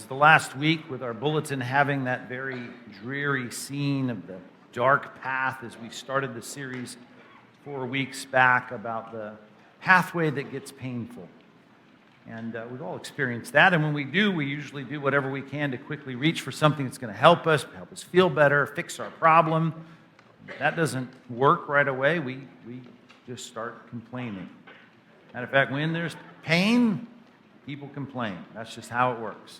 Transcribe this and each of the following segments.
the last week with our bulletin having that very dreary scene of the dark path as we started the series 4 weeks back about the pathway that gets painful. And we've all experienced that, and when we do, we usually do whatever we can to quickly reach for something that's going to help us feel better, fix our problem. If that doesn't work right away, we just start complaining. Matter of fact, when there's pain, people complain. That's just how it works.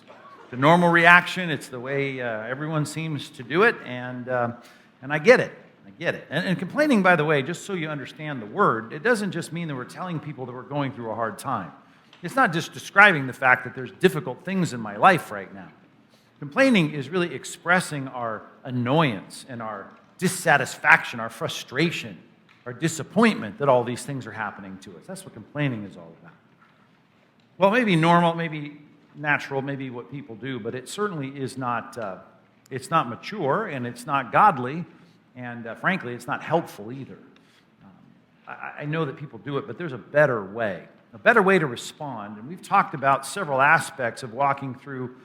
The normal reaction, it's the way everyone seems to do it, and I get it. I get it. And complaining, by the way, just so you understand the word, it doesn't just mean that we're telling people that we're going through a hard time. It's not just describing the fact that there's difficult things in my life right now. Complaining is really expressing our annoyance and our dissatisfaction, our frustration, our disappointment that all these things are happening to us. That's what complaining is all about. Well, maybe normal, maybe natural, maybe what people do, but it certainly is not, it's not mature, and it's not godly, and frankly, it's not helpful either. I know that people do it, but there's a better way to respond, and we've talked about several aspects of walking through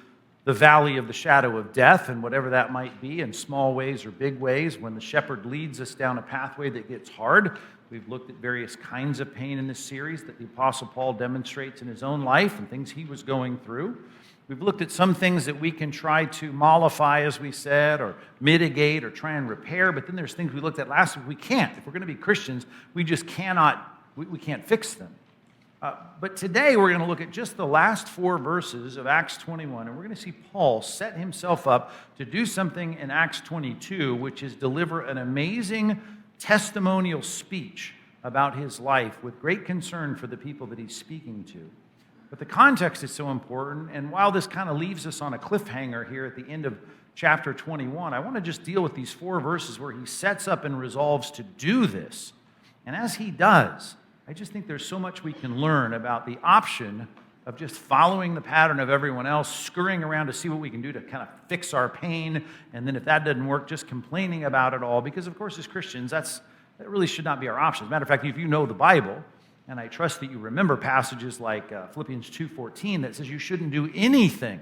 the valley of the shadow of death, and whatever that might be, in small ways or big ways, when the shepherd leads us down a pathway that gets hard. We've looked at various kinds of pain in this series that the Apostle Paul demonstrates in his own life and things he was going through. We've looked at some things that we can try to mollify, as we said, or mitigate, or try and repair, but then there's things we looked at last week we can't. If we're going to be Christians, we just cannot, we can't fix them. But today we're going to look at just the last 4 verses of Acts 21, and we're going to see Paul set himself up to do something in Acts 22, which is deliver an amazing testimonial speech about his life with great concern for the people that he's speaking to. But the context is so important, and while this kind of leaves us on a cliffhanger here at the end of chapter 21, I want to just deal with these 4 verses where he sets up and resolves to do this. And as he does, I just think there's so much we can learn about the option of just following the pattern of everyone else, scurrying around to see what we can do to kind of fix our pain, and then if that doesn't work, just complaining about it all. Because, of course, as Christians, that really should not be our option. As a matter of fact, if you know the Bible, and I trust that you remember passages like Philippians 2:14 that says you shouldn't do anything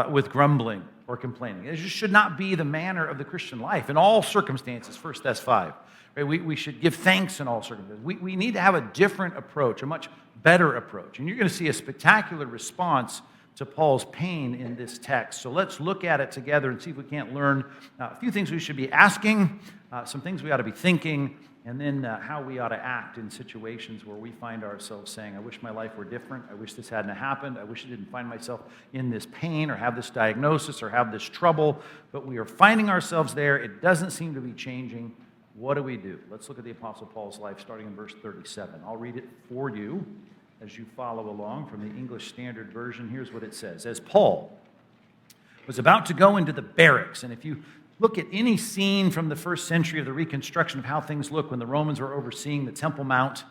with grumbling or complaining. It just should not be the manner of the Christian life in all circumstances, 1 Thess 5. Right? We should give thanks in all circumstances. We need to have a different approach, a much better approach. And you're going to see a spectacular response to Paul's pain in this text. So let's look at it together and see if we can't learn a few things we should be asking, some things we ought to be thinking, and then how we ought to act in situations where we find ourselves saying, I wish my life were different. I wish this hadn't happened. I wish I didn't find myself in this pain or have this diagnosis or have this trouble. But we are finding ourselves there. It doesn't seem to be changing. What do we do? Let's look at the Apostle Paul's life starting in verse 37. I'll read it for you as you follow along from the English Standard Version. Here's what it says. As Paul was about to go into the barracks, and if you look at any scene from the first century of the reconstruction of how things look when the Romans were overseeing the Temple Mount,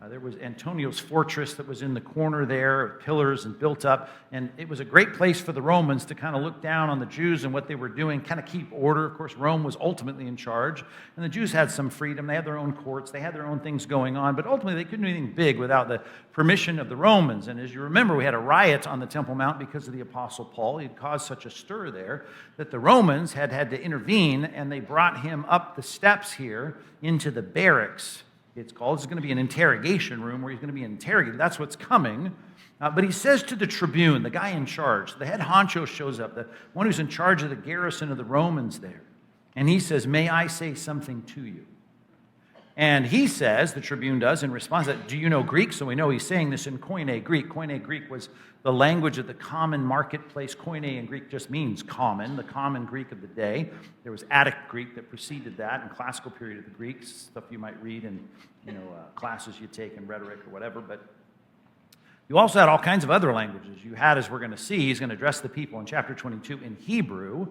there was Antonio's fortress that was in the corner there, with pillars and built up, and it was a great place for the Romans to kind of look down on the Jews and what they were doing, kind of keep order. Of course, Rome was ultimately in charge, and the Jews had some freedom. They had their own courts. They had their own things going on, but ultimately they couldn't do anything big without the permission of the Romans. And as you remember, we had a riot on the Temple Mount because of the Apostle Paul. He had caused such a stir there that the Romans had to intervene, and they brought him up the steps here into the barracks. It's called. It's going to be an interrogation room where he's going to be interrogated. That's what's coming. But he says to the tribune, the guy in charge, the head honcho shows up, the one who's in charge of the garrison of the Romans there. And he says, may I say something to you? And he says, the tribune does, in response, do you know Greek? So we know he's saying this in Koine Greek. Koine Greek was the language of the common marketplace. Koine in Greek just means common, the common Greek of the day. There was Attic Greek that preceded that, and classical period of the Greeks, stuff you might read in classes you take in rhetoric or whatever. But you also had all kinds of other languages. You had, as we're going to see, he's going to address the people in chapter 22 in Hebrew.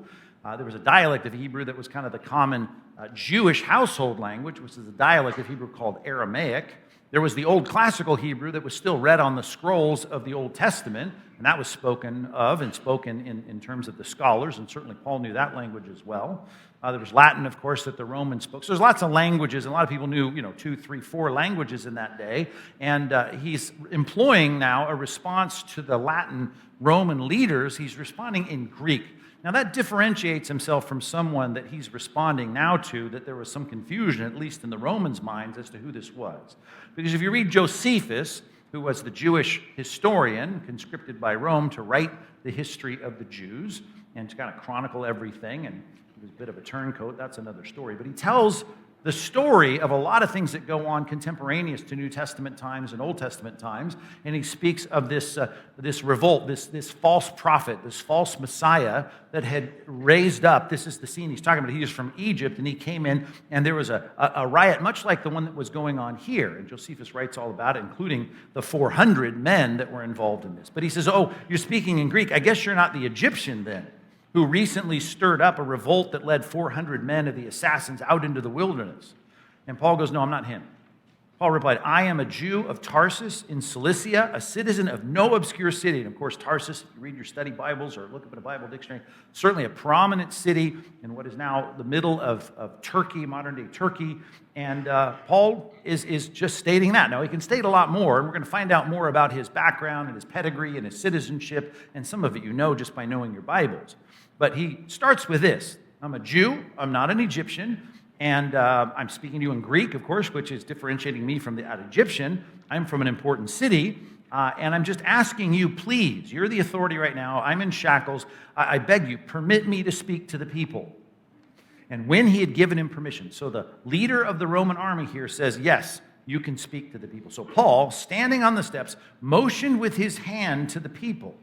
There was a dialect of Hebrew that was kind of the common Jewish household language, which is a dialect of Hebrew called Aramaic. There was the old classical Hebrew that was still read on the scrolls of the Old Testament, and that was spoken of and spoken in terms of the scholars, and certainly Paul knew that language as well. There was Latin, of course, that the Romans spoke. So there's lots of languages, and a lot of people knew, 2, 3, 4 languages in that day. And he's employing now a response to the Latin Roman leaders. He's responding in Greek. Now that differentiates himself from someone that he's responding now to, that there was some confusion, at least in the Romans' minds, as to who this was. Because if you read Josephus, who was the Jewish historian conscripted by Rome to write the history of the Jews and to kind of chronicle everything, and he was a bit of a turncoat, that's another story. But he tells the story of a lot of things that go on contemporaneous to New Testament times and Old Testament times, and he speaks of this revolt, this false prophet, this false Messiah that had raised up. This is the scene he's talking about. He was from Egypt, and he came in, and there was a riot, much like the one that was going on here. And Josephus writes all about it, including the 400 men that were involved in this. But he says, oh, you're speaking in Greek. I guess you're not the Egyptian then, who recently stirred up a revolt that led 400 men of the assassins out into the wilderness. And Paul goes, no, I'm not him. Paul replied, I am a Jew of Tarsus in Cilicia, a citizen of no obscure city. And of course, Tarsus, if you read your study Bibles or look up in a Bible dictionary, certainly a prominent city in what is now the middle of Turkey, modern-day Turkey. And Paul is just stating that. Now, he can state a lot more, and we're going to find out more about his background and his pedigree and his citizenship, and some of it you know just by knowing your Bibles. But he starts with this. I'm a Jew, I'm not an Egyptian, and I'm speaking to you in Greek, of course, which is differentiating me from the Egyptian. I'm from an important city, and I'm just asking you, please, you're the authority right now, I'm in shackles, I beg you, permit me to speak to the people. And when he had given him permission, so the leader of the Roman army here says, yes, you can speak to the people. So Paul, standing on the steps, motioned with his hand to the people.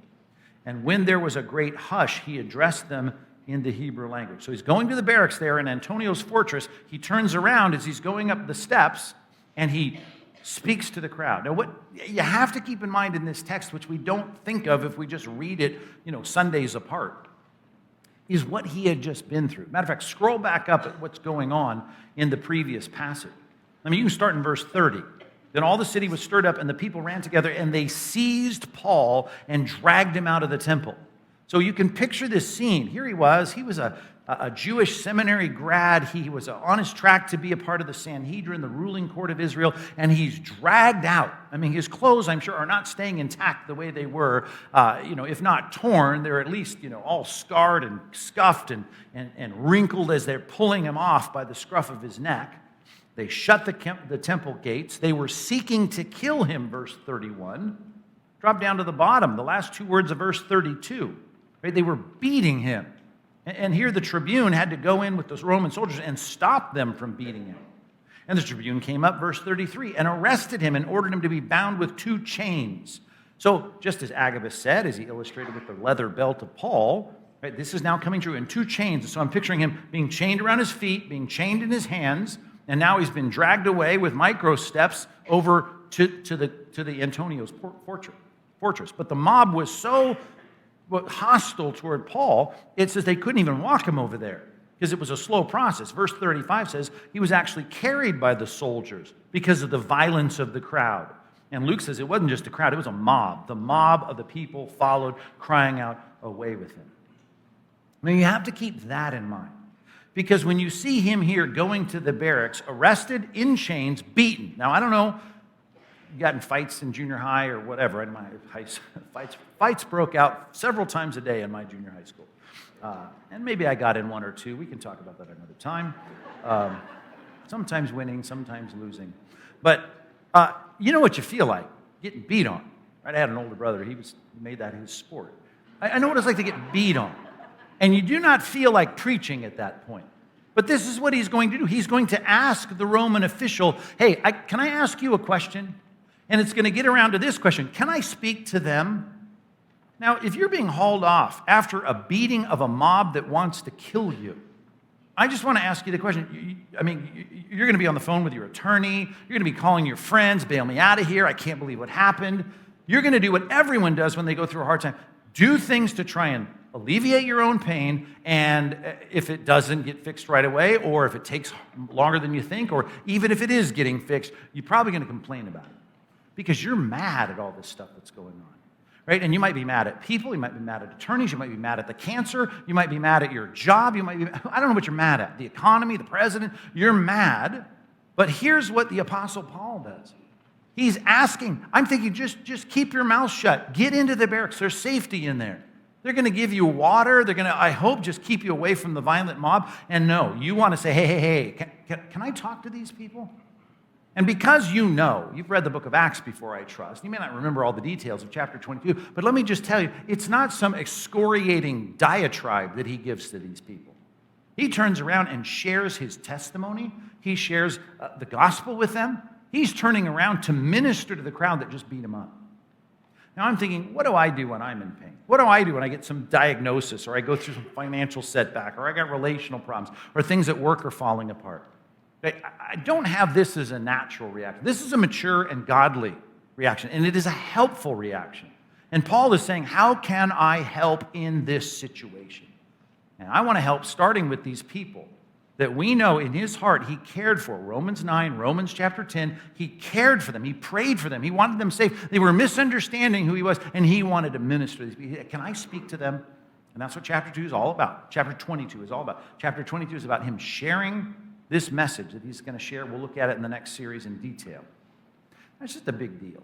And when there was a great hush, he addressed them in the Hebrew language. So he's going to the barracks there in Antonio's fortress. He turns around as he's going up the steps, and he speaks to the crowd. Now, what you have to keep in mind in this text, which we don't think of if we just read it, Sundays apart, is what he had just been through. Matter of fact, scroll back up at what's going on in the previous passage. I mean, you can start in verse 30. Then all the city was stirred up, and the people ran together, and they seized Paul and dragged him out of the temple. So you can picture this scene. Here he was a Jewish seminary grad. He was on his track to be a part of the Sanhedrin, the ruling court of Israel, and he's dragged out. I mean, his clothes, I'm sure, are not staying intact the way they were. If not torn, they're at least, all scarred and scuffed and wrinkled as they're pulling him off by the scruff of his neck. They shut the temple gates. They were seeking to kill him, verse 31. Drop down to the bottom, the last two words of verse 32. Right? They were beating him. And here the tribune had to go in with those Roman soldiers and stop them from beating him. And the tribune came up, verse 33, and arrested him and ordered him to be bound with 2 chains. So just as Agabus said, as he illustrated with the leather belt of Paul, right, this is now coming true in 2 chains. So I'm picturing him being chained around his feet, being chained in his hands, and now he's been dragged away with micro steps over to the Antonio's fortress. But the mob was so hostile toward Paul, it says they couldn't even walk him over there because it was a slow process. Verse 35 says he was actually carried by the soldiers because of the violence of the crowd. And Luke says it wasn't just a crowd, it was a mob. The mob of the people followed, crying out, away with him. Now you have to keep that in mind. Because when you see him here going to the barracks, arrested, in chains, beaten. Now, I don't know, you got in fights in junior high or whatever. In my fights broke out several times a day in my junior high school. And maybe I got in 1 or 2. We can talk about that another time. Sometimes winning, sometimes losing. But you know what you feel like, getting beat on. Right? I had an older brother. He made that his sport. I know what it's like to get beat on. And you do not feel like preaching at that point. But this is what he's going to do. He's going to ask the Roman official, hey, can I ask you a question? And it's going to get around to this question. Can I speak to them? Now, if you're being hauled off after a beating of a mob that wants to kill you, I just want to ask you the question. You're going to be on the phone with your attorney. You're going to be calling your friends, bail me out of here. I can't believe what happened. You're going to do what everyone does when they go through a hard time. Do things to try and alleviate your own pain, and if it doesn't get fixed right away, or if it takes longer than you think, or even if it is getting fixed, you're probably going to complain about it because you're mad at all this stuff that's going on. right? And you might be mad at people, you might be mad at attorneys, you might be mad at the cancer, you might be mad at your job, you might be, I don't know what you're mad at, the economy, the president, you're mad. But here's what the Apostle Paul does. He's asking, I'm thinking, just keep your mouth shut. Get into the barracks. There's safety in there. They're going to give you water. They're going to, I hope, just keep you away from the violent mob. And no, you want to say, hey, can I talk to these people? And because you know, you've read the book of Acts before, I trust. You may not remember all the details of chapter 22, but let me just tell you, it's not some excoriating diatribe that he gives to these people. He turns around and shares his testimony. He shares the gospel with them. He's turning around to minister to the crowd that just beat him up. Now I'm thinking, what do I do when I'm in pain? What do I do when I get some diagnosis, or I go through some financial setback, or I got relational problems, or things at work are falling apart? I don't have this as a natural reaction. This is a mature and godly reaction, and it is a helpful reaction. And Paul is saying, how can I help in this situation? And I want to help starting with these people that we know in his heart he cared for. Romans 9, Romans chapter 10, he cared for them. He prayed for them. He wanted them safe. They were misunderstanding who he was, and he wanted to minister to these people. Can I speak to them? And that's what chapter 2 is all about. Chapter 22 is all about. Chapter 22 is about him sharing this message that he's going to share. We'll look at it in the next series in detail. That's just a big deal.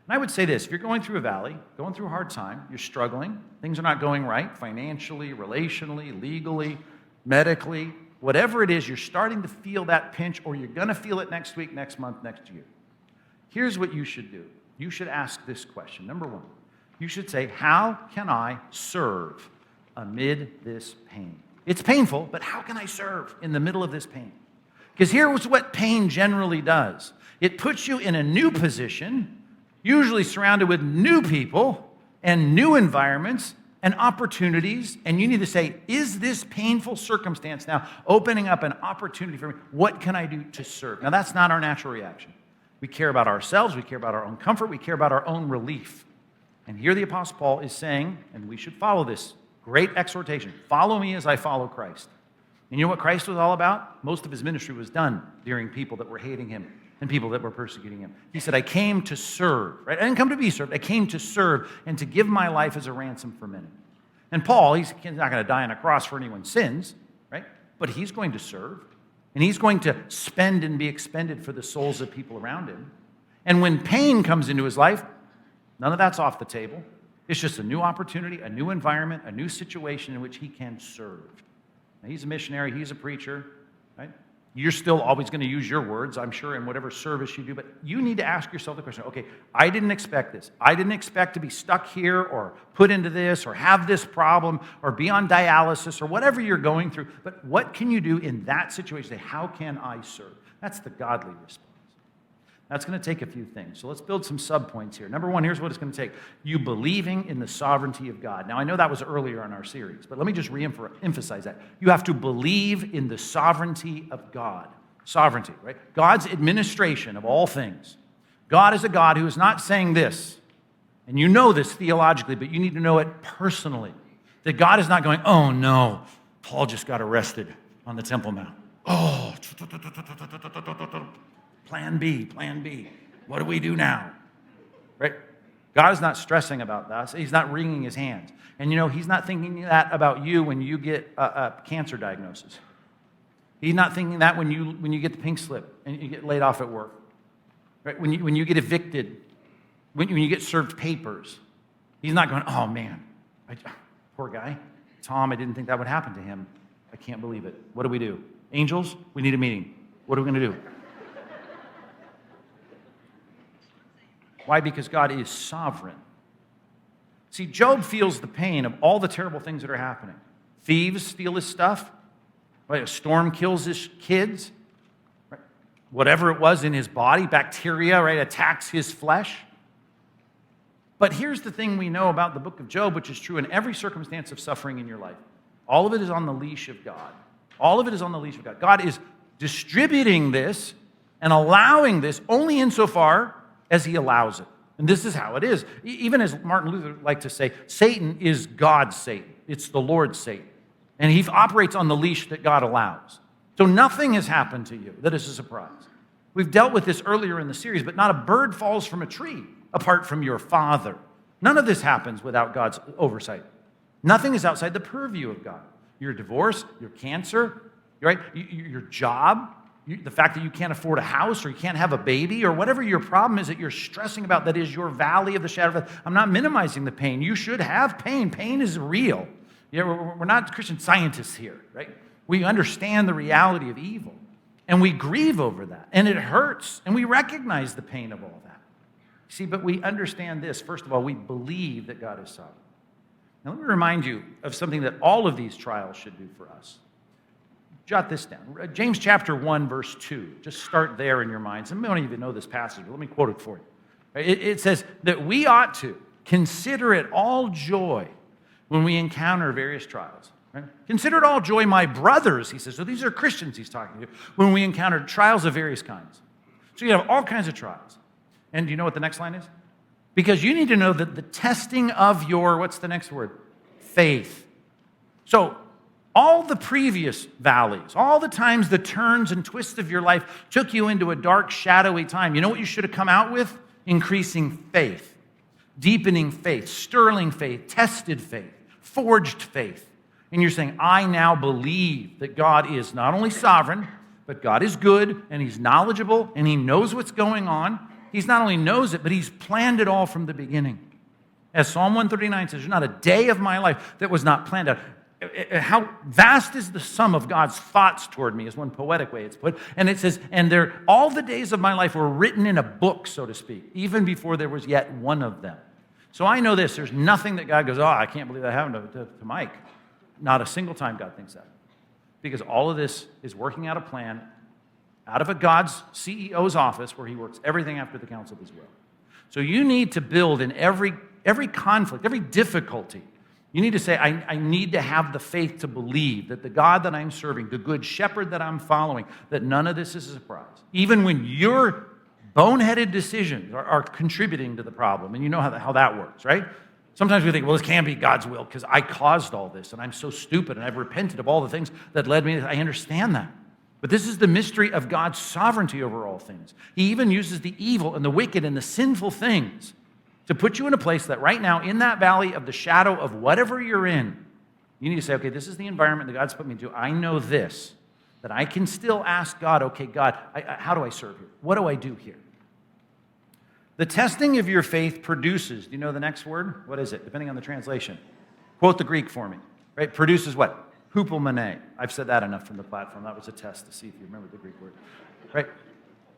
And I would say this, if you're going through a valley, going through a hard time, you're struggling, things are not going right, financially, relationally, legally, medically, whatever it is, you're starting to feel that pinch, or you're going to feel it next week, next month, next year. Here's what you should do. You should ask this question. Number one, you should say, how can I serve amid this pain? It's painful, but how can I serve in the middle of this pain? Because here's what pain generally does. It puts you in a new position, usually surrounded with new people and new environments and opportunities, and you need to say, is this painful circumstance now opening up an opportunity for me? What can I do to serve? Now, that's not our natural reaction. We care about ourselves, we care about our own comfort, we care about our own relief. And here the Apostle Paul is saying, and we should follow this great exhortation, follow me as I follow Christ. And you know what Christ was all about? Most of his ministry was done during people that were hating him and people that were persecuting him. He said, I came to serve, right? I didn't come to be served. I came to serve and to give my life as a ransom for many. And Paul, he's not going to die on a cross for anyone's sins, right? But he's going to serve, and he's going to spend and be expended for the souls of people around him. And when pain comes into his life, none of that's off the table. It's just a new opportunity, a new environment, a new situation in which he can serve. Now, he's a missionary, he's a preacher, right? You're still always going to use your words, I'm sure, in whatever service you do, but you need to ask yourself the question, okay, I didn't expect this. I didn't expect to be stuck here or put into this or have this problem or be on dialysis or whatever you're going through, but what can you do in that situation? Say, how can I serve? That's the godly response. That's going to take a few things. So let's build some subpoints here. Number one, here's what it's going to take. You believing in the sovereignty of God. Now, I know that was earlier in our series, but let me just re-emphasize that. You have to believe in the sovereignty of God. Sovereignty, right? God's administration of all things. God is a God who is not saying this, and you know this theologically, but you need to know it personally. That God is not going, oh no, Paul just got arrested on the Temple Mount. Oh, Plan B. What do we do now? Right? God is not stressing about that. He's not wringing his hands. And you know, he's not thinking that about you when you get a cancer diagnosis. He's not thinking that when you get the pink slip and you get laid off at work. Right? When you get evicted, when you get served papers. He's not going, oh man, poor guy. Tom, I didn't think that would happen to him. I can't believe it. What do we do? Angels, we need a meeting. What are we going to do? Why? Because God is sovereign. See, Job feels the pain of all the terrible things that are happening. Thieves steal his stuff. Right? A storm kills his kids. Right? Whatever it was in his body, bacteria, right, attacks his flesh. But here's the thing we know about the book of Job, which is true in every circumstance of suffering in your life. All of it is on the leash of God. All of it is on the leash of God. God is distributing this and allowing this only insofar as he allows it. And this is how it is. Even as Martin Luther liked to say, Satan is God's Satan. It's the Lord's Satan. And he operates on the leash that God allows. So nothing has happened to you that is a surprise. We've dealt with this earlier in the series, but not a bird falls from a tree apart from your Father. None of this happens without God's oversight. Nothing is outside the purview of God. Your divorce, your cancer, right? Your job, the fact that you can't afford a house or you can't have a baby or whatever your problem is that you're stressing about that is your valley of the shadow of death. I'm not minimizing the pain. You should have pain. Pain is real. We're not Christian scientists here, right? We understand the reality of evil and we grieve over that and it hurts and we recognize the pain of all that. See, but we understand this. First of all, we believe that God is sovereign. Now, let me remind you of something that all of these trials should do for us. Jot this down. James chapter 1, verse 2. Just start there in your minds. And we don't even know this passage, but let me quote it for you. It says that we ought to consider it all joy when we encounter various trials. Right? Consider it all joy, my brothers, he says. So these are Christians he's talking to, when we encounter trials of various kinds. So you have all kinds of trials. And do you know what the next line is? Because you need to know that the testing of your, what's the next word? Faith. So all the previous valleys, all the times the turns and twists of your life took you into a dark, shadowy time. You know what you should have come out with? Increasing faith, deepening faith, sterling faith, tested faith, forged faith. And you're saying, I now believe that God is not only sovereign, but God is good, and he's knowledgeable, and he knows what's going on. He's not only knows it, but he's planned it all from the beginning. As Psalm 139 says, there's not a day of my life that was not planned out. How vast is the sum of God's thoughts toward me, is one poetic way it's put. And it says, and all the days of my life were written in a book, so to speak, even before there was yet one of them. So I know this, there's nothing that God goes, oh, I can't believe that happened to Mike. Not a single time God thinks that. Because all of this is working out a plan out of a God's CEO's office where he works everything after the counsel of his will. So you need to build in every conflict, every difficulty. You need to say, I need to have the faith to believe that the God that I'm serving, the good shepherd that I'm following, that none of this is a surprise. Even when your boneheaded decisions are contributing to the problem, and you know how that works, right? Sometimes we think, well, this can't be God's will because I caused all this, and I'm so stupid, and I've repented of all the things that led me to this. I understand that. But this is the mystery of God's sovereignty over all things. He even uses the evil and the wicked and the sinful things to put you in a place that right now, in that valley of the shadow of whatever you're in, you need to say, okay, this is the environment that God's put me into. I know this, that I can still ask God, okay, God, how do I serve you? What do I do here? The testing of your faith produces, do you know the next word? What is it, depending on the translation? Quote the Greek for me, right? Produces what? Hupomene. I've said that enough from the platform. That was a test to see if you remember the Greek word, right?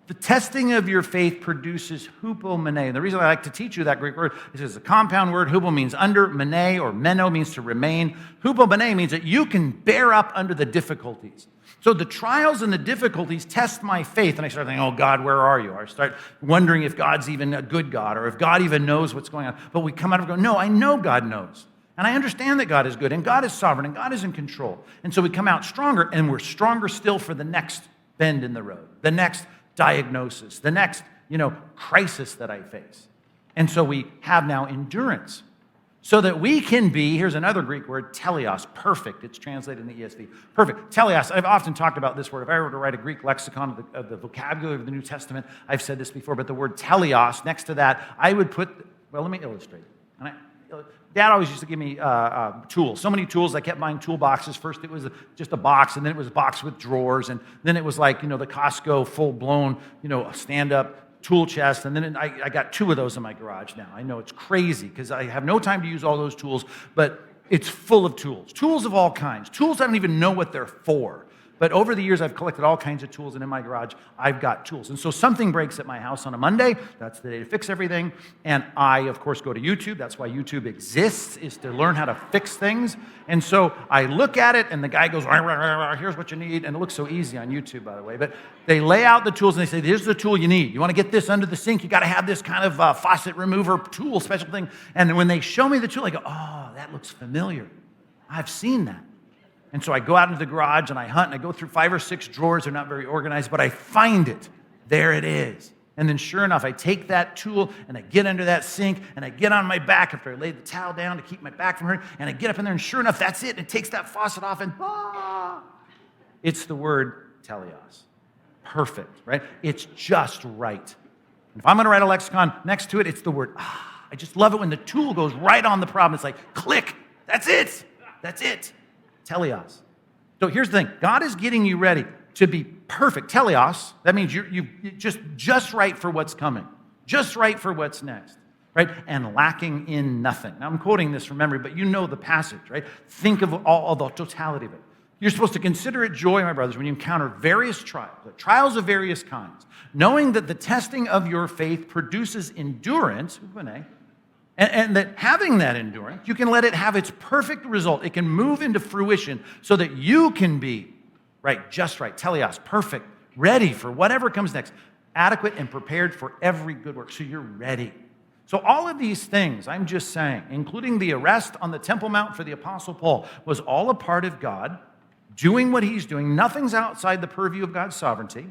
The testing of your faith produces hupomene. And the reason I like to teach you that Greek word is it's a compound word. Hupo means under, mene or meno means to remain. Hupomene means that you can bear up under the difficulties. So the trials and the difficulties test my faith. And I start thinking, oh, God, where are you? Or I start wondering if God's even a good God or if God even knows what's going on. But we come out of it going, no, I know God knows. And I understand that God is good and God is sovereign and God is in control. And so we come out stronger, and we're stronger still for the next bend in the road, the next diagnosis, the next, crisis that I face. And so we have now endurance so that we can be, here's another Greek word, teleos, perfect. It's translated in the ESV. Perfect. Teleos, I've often talked about this word. If I were to write a Greek lexicon of the vocabulary of the New Testament, I've said this before, but the word teleos, next to that, I would put, well, let me illustrate. Dad always used to give me tools. So many tools, I kept buying toolboxes. First it was just a box, and then it was a box with drawers, and then it was like, the Costco full-blown, stand-up tool chest, and then I got 2 of those in my garage now. I know it's crazy because I have no time to use all those tools, but it's full of tools. Tools of all kinds. Tools I don't even know what they're for. But over the years, I've collected all kinds of tools, and in my garage, I've got tools. And so something breaks at my house on a Monday. That's the day to fix everything. And I, of course, go to YouTube. That's why YouTube exists, is to learn how to fix things. And so I look at it, and the guy goes, rah, rah, rah, rah, here's what you need. And it looks so easy on YouTube, by the way. But they lay out the tools, and they say, here's the tool you need. You want to get this under the sink, you got to have this kind of faucet remover tool, special thing. And when they show me the tool, I go, oh, that looks familiar. I've seen that. And so I go out into the garage and I hunt and I go through 5 or 6 drawers. They're not very organized, but I find it. There it is. And then sure enough, I take that tool and I get under that sink and I get on my back after I lay the towel down to keep my back from hurting. And I get up in there and sure enough, that's it. And it takes that faucet off and it's the word teleos. Perfect, right? It's just right. And if I'm going to write a lexicon next to it, it's the word I just love it when the tool goes right on the problem. It's like, click, that's it. That's it. Teleos. So here's the thing. God is getting you ready to be perfect. Teleos, that means you're just right for what's coming. Just right for what's next. Right? And lacking in nothing. Now, I'm quoting this from memory, but you know the passage, right? Think of all the totality of it. You're supposed to consider it joy, my brothers, when you encounter various trials of various kinds, knowing that the testing of your faith produces endurance, and that having that endurance, you can let it have its perfect result. It can move into fruition so that you can be right, just right, teleos, perfect, ready for whatever comes next, adequate and prepared for every good work. So you're ready. So all of these things, I'm just saying, including the arrest on the Temple Mount for the Apostle Paul, was all a part of God doing what he's doing. Nothing's outside the purview of God's sovereignty,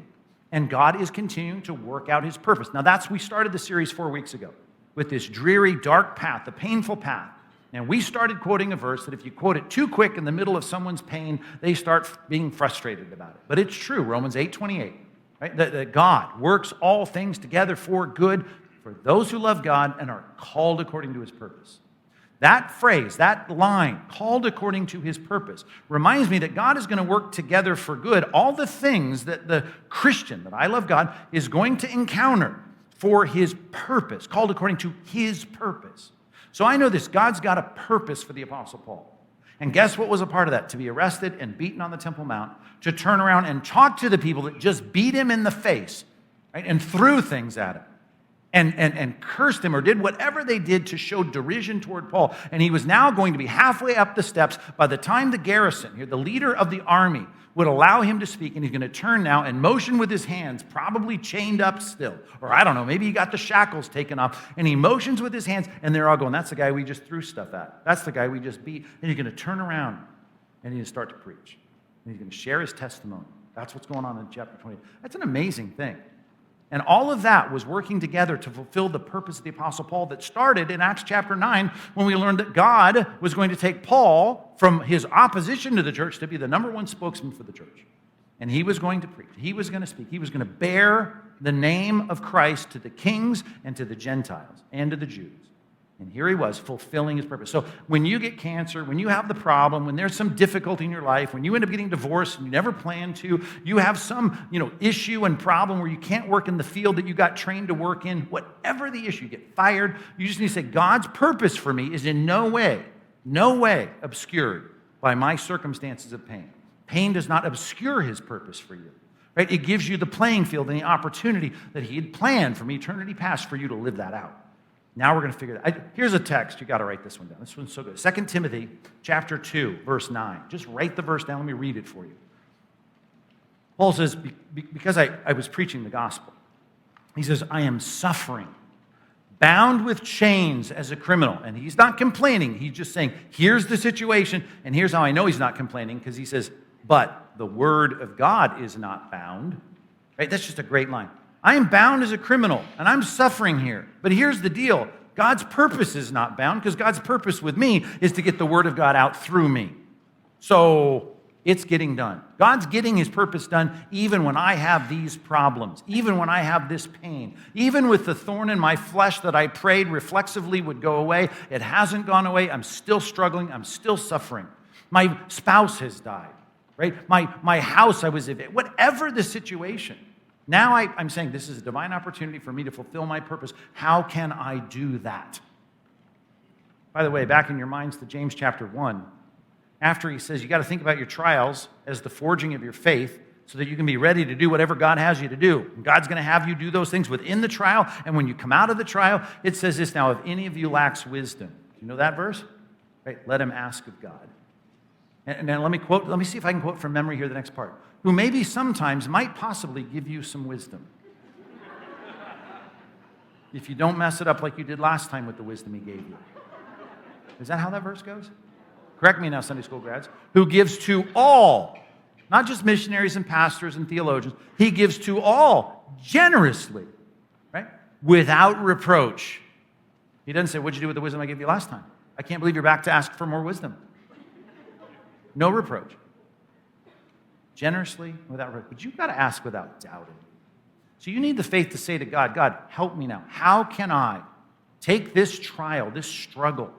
and God is continuing to work out his purpose. Now we started the series 4 weeks ago with this dreary, dark path, the painful path. And we started quoting a verse that if you quote it too quick in the middle of someone's pain, they start being frustrated about it. But it's true, Romans 8:28, right? That God works all things together for good for those who love God and are called according to his purpose. That phrase, that line, called according to his purpose, reminds me that God is going to work together for good all the things that the Christian, that I love God, is going to encounter for his purpose, called according to his purpose. So I know this, God's got a purpose for the Apostle Paul. And guess what was a part of that? To be arrested and beaten on the Temple Mount, to turn around and talk to the people that just beat him in the face, right, and threw things at him. And cursed him or did whatever they did to show derision toward Paul. And he was now going to be halfway up the steps by the time the garrison, here, the leader of the army, would allow him to speak. And he's going to turn now and motion with his hands, probably chained up still. Or I don't know, maybe he got the shackles taken off. And he motions with his hands, and they're all going, that's the guy we just threw stuff at. That's the guy we just beat. And he's going to turn around, and he's going to start to preach. And he's going to share his testimony. That's what's going on in chapter 20. That's an amazing thing. And all of that was working together to fulfill the purpose of the Apostle Paul that started in Acts chapter 9 when we learned that God was going to take Paul from his opposition to the church to be the number one spokesman for the church. And he was going to preach. He was going to speak. He was going to bear the name of Christ to the kings and to the Gentiles and to the Jews. And here he was fulfilling his purpose. So when you get cancer, when you have the problem, when there's some difficulty in your life, when you end up getting divorced and you never planned to, you have some, issue and problem where you can't work in the field that you got trained to work in, whatever the issue, you get fired, you just need to say, God's purpose for me is in no way obscured by my circumstances of pain. Pain does not obscure his purpose for you. Right? It gives you the playing field and the opportunity that he had planned from eternity past for you to live that out. Now we're going to figure that out. Here's a text. You got to write this one down. This one's so good. 2 Timothy chapter 2, verse 9. Just write the verse down. Let me read it for you. Paul says, because I was preaching the gospel, he says, I am suffering, bound with chains as a criminal. And he's not complaining. He's just saying, here's the situation. And here's how I know he's not complaining, because he says, but the word of God is not bound. Right? That's just a great line. I am bound as a criminal, and I'm suffering here. But here's the deal. God's purpose is not bound, because God's purpose with me is to get the word of God out through me. So it's getting done. God's getting his purpose done even when I have these problems, even when I have this pain, even with the thorn in my flesh that I prayed reflexively would go away. It hasn't gone away. I'm still struggling. I'm still suffering. My spouse has died, right? My house I was evicted. Whatever the situation. Now I'm saying this is a divine opportunity for me to fulfill my purpose. How can I do that? By the way, back in your minds to James chapter 1, after he says you got to think about your trials as the forging of your faith so that you can be ready to do whatever God has you to do. And God's going to have you do those things within the trial. And when you come out of the trial, it says this, now if any of you lacks wisdom. Do you know that verse? Right? Let him ask of God. And now let me see if I can quote from memory here the next part. Who maybe sometimes might possibly give you some wisdom. If you don't mess it up like you did last time with the wisdom he gave you. Is that how that verse goes? Correct me now, Sunday school grads. Who gives to all, not just missionaries and pastors and theologians. He gives to all generously, right? Without reproach. He doesn't say, what'd you do with the wisdom I gave you last time? I can't believe you're back to ask for more wisdom. No reproach. Generously, without reproach. But you've got to ask without doubting. So you need the faith to say to God, God, help me now. How can I Take this trial, this struggle.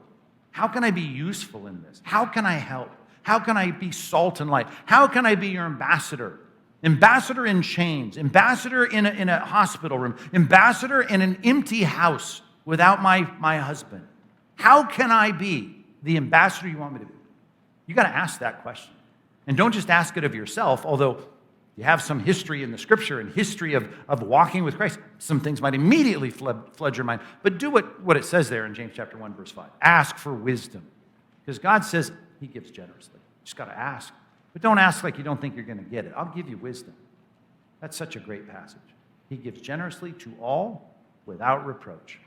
How can I be useful in this? How can I help? How can I be salt and light? How can I be your ambassador? Ambassador in chains, ambassador in a hospital room, ambassador in an empty house without my husband. How can I be the ambassador you want me to be? You got to ask that question. And don't just ask it of yourself, although you have some history in the scripture and history of walking with Christ. Some things might immediately flood your mind. But do what it says there in James chapter 1, verse 5. Ask for wisdom. Because God says he gives generously. You just got to ask. But don't ask like you don't think you're going to get it. I'll give you wisdom. That's such a great passage. He gives generously to all without reproach.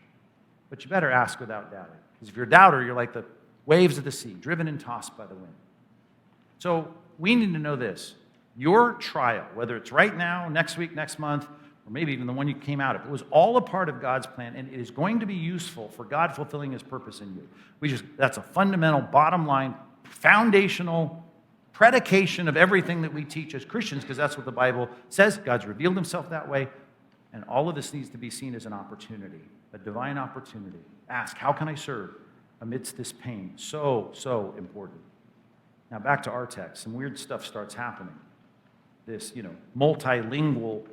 But you better ask without doubting. Because if you're a doubter, you're like the waves of the sea, driven and tossed by the wind. So we need to know this. Your trial, whether it's right now, next week, next month, or maybe even the one you came out of, it was all a part of God's plan, and it is going to be useful for God fulfilling his purpose in you. That's a fundamental, bottom line, foundational predication of everything that we teach as Christians, because that's what the Bible says. God's revealed himself that way, and all of this needs to be seen as an opportunity, a divine opportunity. Ask, how can I serve amidst this pain? So important. Now back to our text. Some weird stuff starts happening. This, multilingual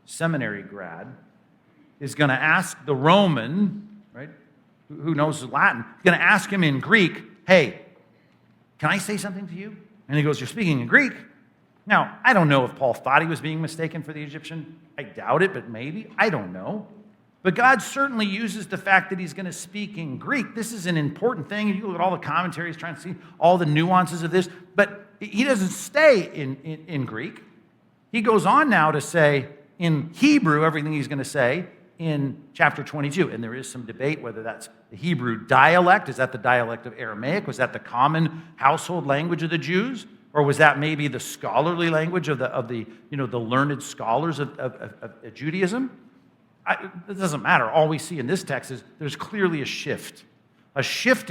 seminary grad is going to ask the Roman, right, who knows Latin, going to ask him in Greek, hey, can I say something to you? And he goes, you're speaking in Greek? Now, I don't know if Paul thought he was being mistaken for the Egyptian. I doubt it, but maybe. I don't know. But God certainly uses the fact that he's going to speak in Greek. This is an important thing. You look at all the commentaries trying to see all the nuances of this. But he doesn't stay in Greek. He goes on now to say in Hebrew everything he's going to say in chapter 22. And there is some debate whether that's the Hebrew dialect. Is that the dialect of Aramaic? Was that the common household language of the Jews? Or was that maybe the scholarly language of the learned scholars of Judaism? It doesn't matter. All we see in this text is there's clearly a shift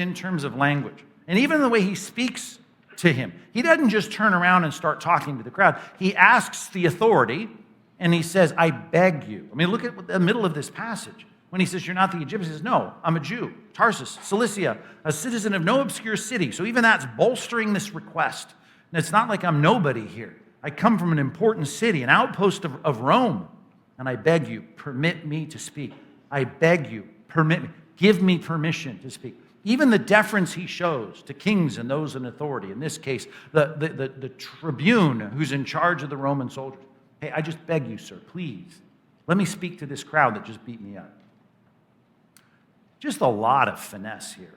in terms of language. And even the way he speaks to him, he doesn't just turn around and start talking to the crowd. He asks the authority, and he says, I beg you. I mean, look at the middle of this passage. When he says, you're not the Egyptian, he says, no, I'm a Jew, Tarsus, Cilicia, a citizen of no obscure city. So even that's bolstering this request. And it's not like I'm nobody here. I come from an important city, an outpost of Rome. And I beg you, permit me to speak. I beg you, permit me. Give me permission to speak. Even the deference he shows to kings and those in authority, in this case, the tribune who's in charge of the Roman soldiers. Hey, I just beg you, sir, please, let me speak to this crowd that just beat me up. Just a lot of finesse here.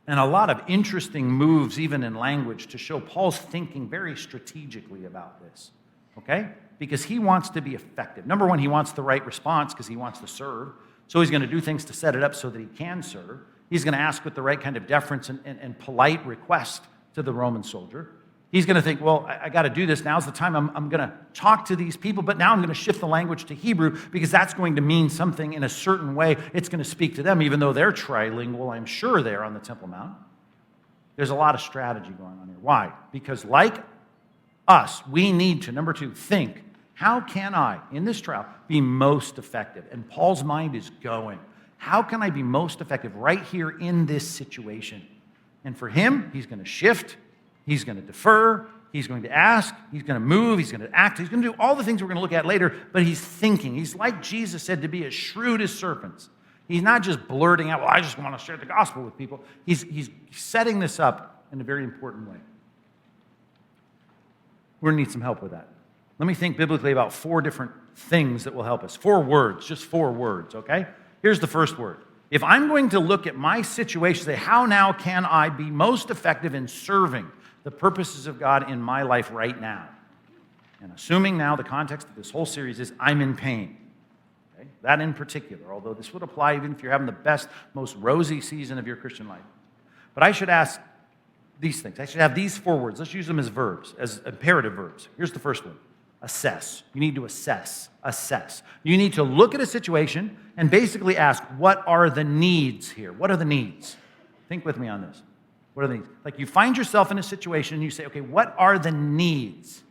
And a lot of interesting moves, even in language, to show Paul's thinking very strategically about this. Okay? Because he wants to be effective. Number one, he wants the right response because he wants to serve. So he's going to do things to set it up so that he can serve. He's going to ask with the right kind of deference and polite request to the Roman soldier. He's going to think, well, I got to do this. Now's the time I'm going to talk to these people, but now I'm going to shift the language to Hebrew because that's going to mean something in a certain way. It's going to speak to them, even though they're trilingual, I'm sure, there on the Temple Mount. There's a lot of strategy going on here. Why? Because like us, we need to, number two, think, how can I, in this trial, be most effective? And Paul's mind is going, how can I be most effective right here in this situation? And for him, he's going to shift, he's going to defer, he's going to ask, he's going to move, he's going to act, he's going to do all the things we're going to look at later, but he's thinking. He's like Jesus said, to be as shrewd as serpents. He's not just blurting out, well, I just want to share the gospel with people. He's setting this up in a very important way. We're going to need some help with that. Let me think biblically about 4 different things that will help us. 4 words, just 4 words, okay? Here's the first word. If I'm going to look at my situation, say, how now can I be most effective in serving the purposes of God in my life right now? And assuming now the context of this whole series is I'm in pain. Okay? That in particular, although this would apply even if you're having the best, most rosy season of your Christian life. But I should ask these things. I should have these 4 words. Let's use them as verbs, as imperative verbs. Here's the first one. Assess. You need to assess. Assess. You need to look at a situation and basically ask, what are the needs here? What are the needs? Think with me on this. What are the needs? Like you find yourself in a situation and you say, okay, what are the needs?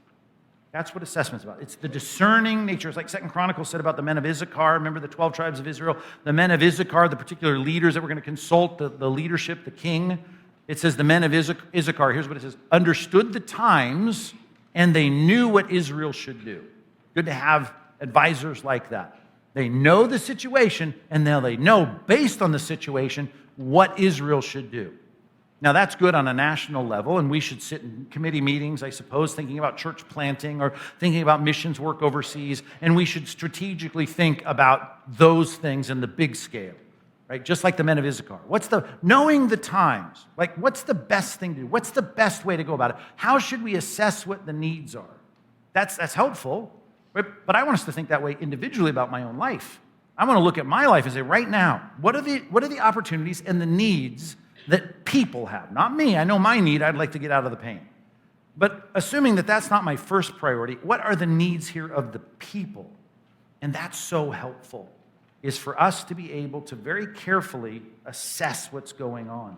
That's what assessment's about. It's the discerning nature. It's like 2 Chronicles said about the men of Issachar. Remember the 12 tribes of Israel? The men of Issachar, the particular leaders that were going to consult, the leadership, the king. It says the men of Issachar, here's what it says, understood the times and they knew what Israel should do. Good to have advisors like that. They know the situation, and now they know, based on the situation, what Israel should do. Now, that's good on a national level, and we should sit in committee meetings, I suppose, thinking about church planting or thinking about missions work overseas, and we should strategically think about those things in the big scale, right? Just like the men of Issachar. Knowing the times, like what's the best thing to do? What's the best way to go about it? How should we assess what the needs are? That's helpful. But I want us to think that way individually about my own life. I want to look at my life and say, right now, what are the opportunities and the needs that people have? Not me. I know my need. I'd like to get out of the pain. But assuming that that's not my first priority, what are the needs here of the people? And that's so helpful, is for us to be able to very carefully assess what's going on.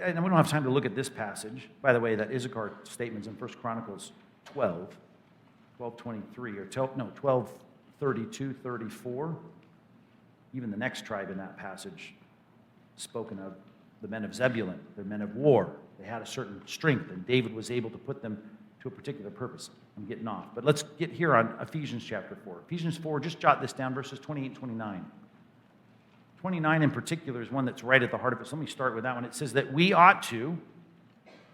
And we don't have time to look at this passage. By the way, that Issachar statement's in 1 Chronicles 12:23, or 12:32, 34. Even the next tribe in that passage spoken of, the men of Zebulun, the men of war. They had a certain strength, and David was able to put them to a particular purpose. I'm getting off. But let's get here on Ephesians chapter 4. Ephesians 4, just jot this down, verses 28 and 29. 29 in particular is one that's right at the heart of it. So let me start with that one. It says that we ought to,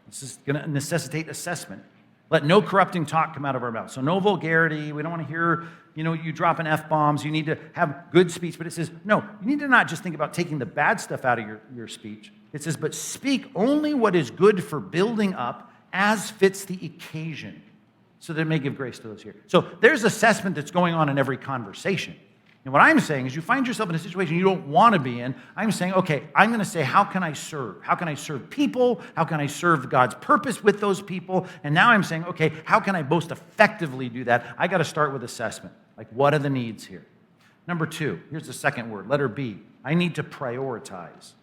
this is going to necessitate assessment, let no corrupting talk come out of our mouth. So no vulgarity. We don't want to hear, you dropping F-bombs. You need to have good speech. But it says, no, you need to not just think about taking the bad stuff out of your speech. It says, but speak only what is good for building up as fits the occasion, so that it may give grace to those here. So there's assessment that's going on in every conversation. And what I'm saying is you find yourself in a situation you don't want to be in. I'm saying, okay, I'm going to say, how can I serve? How can I serve people? How can I serve God's purpose with those people? And now I'm saying, okay, how can I most effectively do that? I got to start with assessment. Like, what are the needs here? Number 2, here's the second word, letter B. I need to prioritize.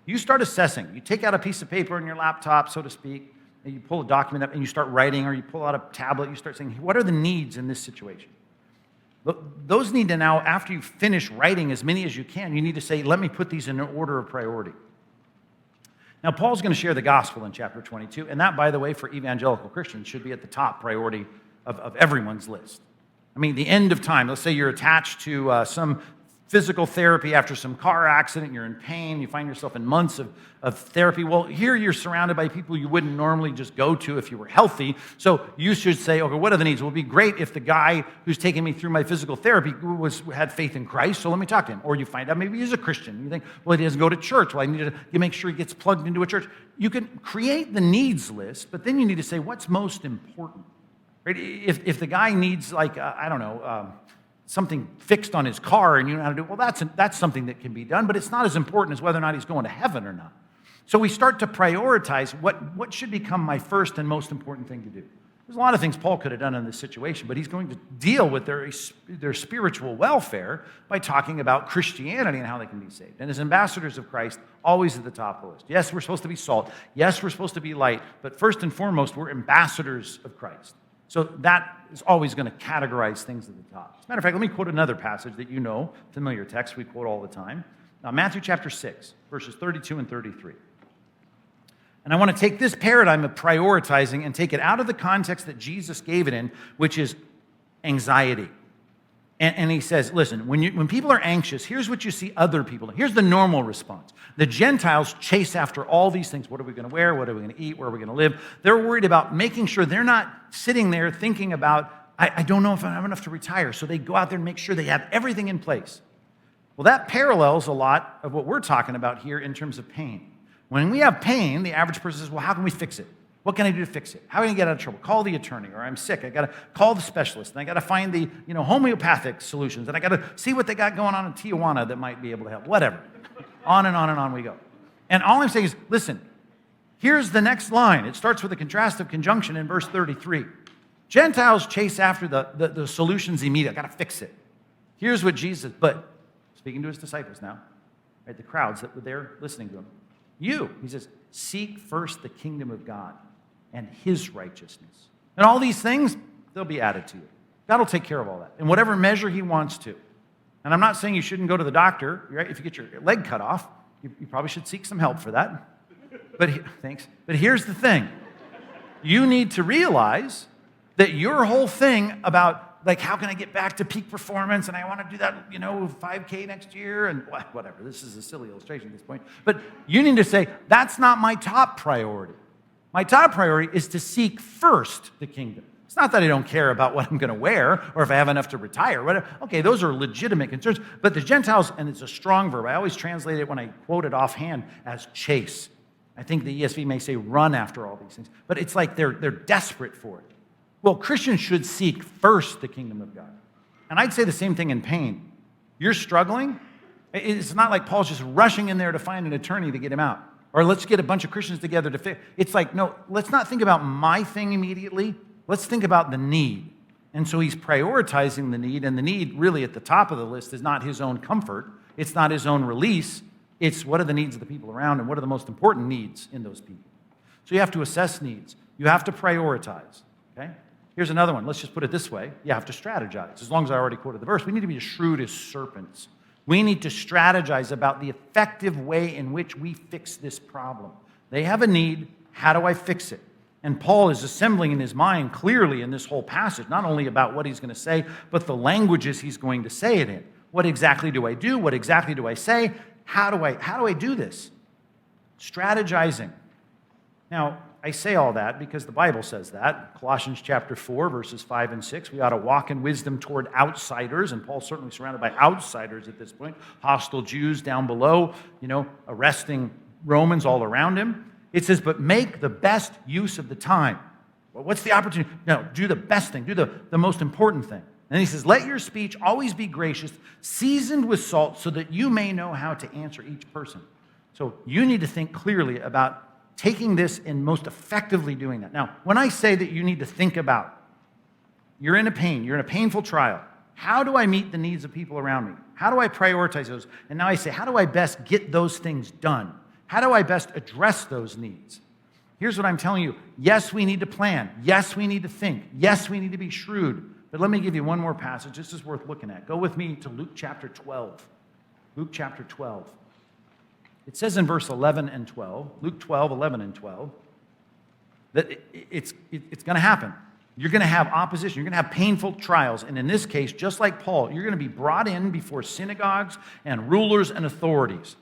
You start assessing. You take out a piece of paper on your laptop, so to speak, and you pull a document up and you start writing, or you pull out a tablet, you start saying, what are the needs in this situation? Those need to now, after you finish writing as many as you can, you need to say, let me put these in an order of priority. Now, Paul's going to share the gospel in chapter 22, and that, by the way, for evangelical Christians, should be at the top priority of everyone's list. I mean, the end of time, let's say you're attached to some physical therapy after some car accident, you're in pain, you find yourself in months of therapy. Well, here you're surrounded by people you wouldn't normally just go to if you were healthy. So you should say, okay, what are the needs? Well, it would be great if the guy who's taking me through my physical therapy had faith in Christ, so let me talk to him. Or you find out maybe he's a Christian. You think, well, he doesn't go to church. Well, I need to make sure he gets plugged into a church. You can create the needs list, but then you need to say, what's most important? Right? If the guy needs, like, something fixed on his car and you know how to do it, well, that's something that can be done, but it's not as important as whether or not he's going to heaven or not. So we start to prioritize what should become my first and most important thing to do. There's a lot of things Paul could have done in this situation, but he's going to deal with their spiritual welfare by talking about Christianity and how they can be saved. And as ambassadors of Christ, always at the top of the list. Yes, we're supposed to be salt. Yes, we're supposed to be light. But first and foremost, we're ambassadors of Christ. So that is always going to categorize things at the top. As a matter of fact, let me quote another passage that you know, familiar text we quote all the time. Now, Matthew chapter 6, verses 32 and 33. And I want to take this paradigm of prioritizing and take it out of the context that Jesus gave it in, which is anxiety. And he says, listen, when people are anxious, here's what you see other people do. Here's the normal response. The Gentiles chase after all these things. What are we going to wear? What are we going to eat? Where are we going to live? They're worried about making sure they're not sitting there thinking about, I don't know if I have enough to retire. So they go out there and make sure they have everything in place. Well, that parallels a lot of what we're talking about here in terms of pain. When we have pain, the average person says, well, how can we fix it? What can I do to fix it? How can I get out of trouble? Call the attorney, or I'm sick. I got to call the specialist, and I got to find the homeopathic solutions, and I got to see what they got going on in Tijuana that might be able to help. Whatever. On and on and on we go. And all I'm saying is, listen, here's the next line. It starts with a contrastive conjunction in verse 33. Gentiles chase after the solutions immediately. I got to fix it. Here's what Jesus, but speaking to his disciples now, right, the crowds that were there listening to him. He says, seek first the kingdom of God and his righteousness. And all these things, they'll be added to you. God will take care of all that in whatever measure he wants to. And I'm not saying you shouldn't go to the doctor, right? If you get your leg cut off, you probably should seek some help for that. Thanks. But here's the thing. You need to realize that your whole thing about, like, how can I get back to peak performance, and I want to do that, 5K next year, and whatever. This is a silly illustration at this point. But you need to say, that's not my top priority. My top priority is to seek first the kingdom. It's not that I don't care about what I'm going to wear or if I have enough to retire. Whatever. Okay, those are legitimate concerns. But the Gentiles, and it's a strong verb. I always translate it when I quote it offhand as chase. I think the ESV may say run after all these things. But it's like they're desperate for it. Well, Christians should seek first the kingdom of God. And I'd say the same thing in pain. You're struggling. It's not like Paul's just rushing in there to find an attorney to get him out. Or let's get a bunch of Christians together to fix. It's like, no, let's not think about my thing immediately. Let's think about the need. And so he's prioritizing the need, and the need really at the top of the list is not his own comfort. It's not his own release. It's what are the needs of the people around, and what are the most important needs in those people. So you have to assess needs. You have to prioritize, okay? Here's another one. Let's just put it this way. You have to strategize. As long as I already quoted the verse, we need to be as shrewd as serpents. We need to strategize about the effective way in which we fix this problem. They have a need. How do I fix it? And Paul is assembling in his mind clearly in this whole passage, not only about what he's going to say, but the languages he's going to say it in. What exactly do I do? What exactly do I say? How do I do this? Strategizing. Now, I say all that because the Bible says that. Colossians chapter 4, verses 5 and 6. We ought to walk in wisdom toward outsiders, and Paul's certainly surrounded by outsiders at this point. Hostile Jews down below, arresting Romans all around him. It says, but make the best use of the time. Well, what's the opportunity? No, do the best thing. Do the most important thing. And he says, let your speech always be gracious, seasoned with salt, so that you may know how to answer each person. So you need to think clearly about taking this and most effectively doing that. Now, when I say that you need to think about, you're in a painful trial. How do I meet the needs of people around me? How do I prioritize those? And now I say, how do I best get those things done? How do I best address those needs? Here's what I'm telling you. Yes, we need to plan. Yes, we need to think. Yes, we need to be shrewd. But let me give you one more passage. This is worth looking at. Go with me to Luke chapter 12. Luke chapter 12. It says in verse 11 and 12, Luke 12, 11 and 12, that it's going to happen. You're going to have opposition. You're going to have painful trials. And in this case, just like Paul, you're going to be brought in before synagogues and rulers and authorities.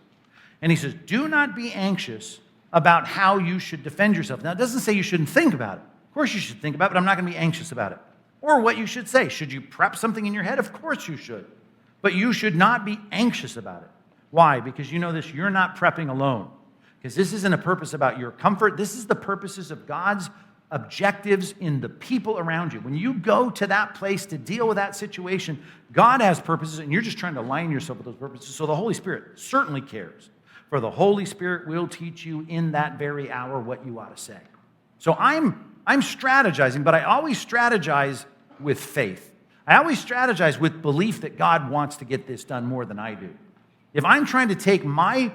And he says, do not be anxious about how you should defend yourself. Now, it doesn't say you shouldn't think about it. Of course you should think about it, but I'm not going to be anxious about it. Or what you should say. Should you prep something in your head? Of course you should. But you should not be anxious about it. Why? Because you know this, you're not prepping alone. Because this isn't a purpose about your comfort. This is the purposes of God's objectives in the people around you. When you go to that place to deal with that situation, God has purposes, and you're just trying to align yourself with those purposes. So the Holy Spirit certainly cares. For the Holy Spirit will teach you in that very hour what you ought to say. So I'm strategizing, but I always strategize with faith. I always strategize with belief that God wants to get this done more than I do. If I'm trying to take my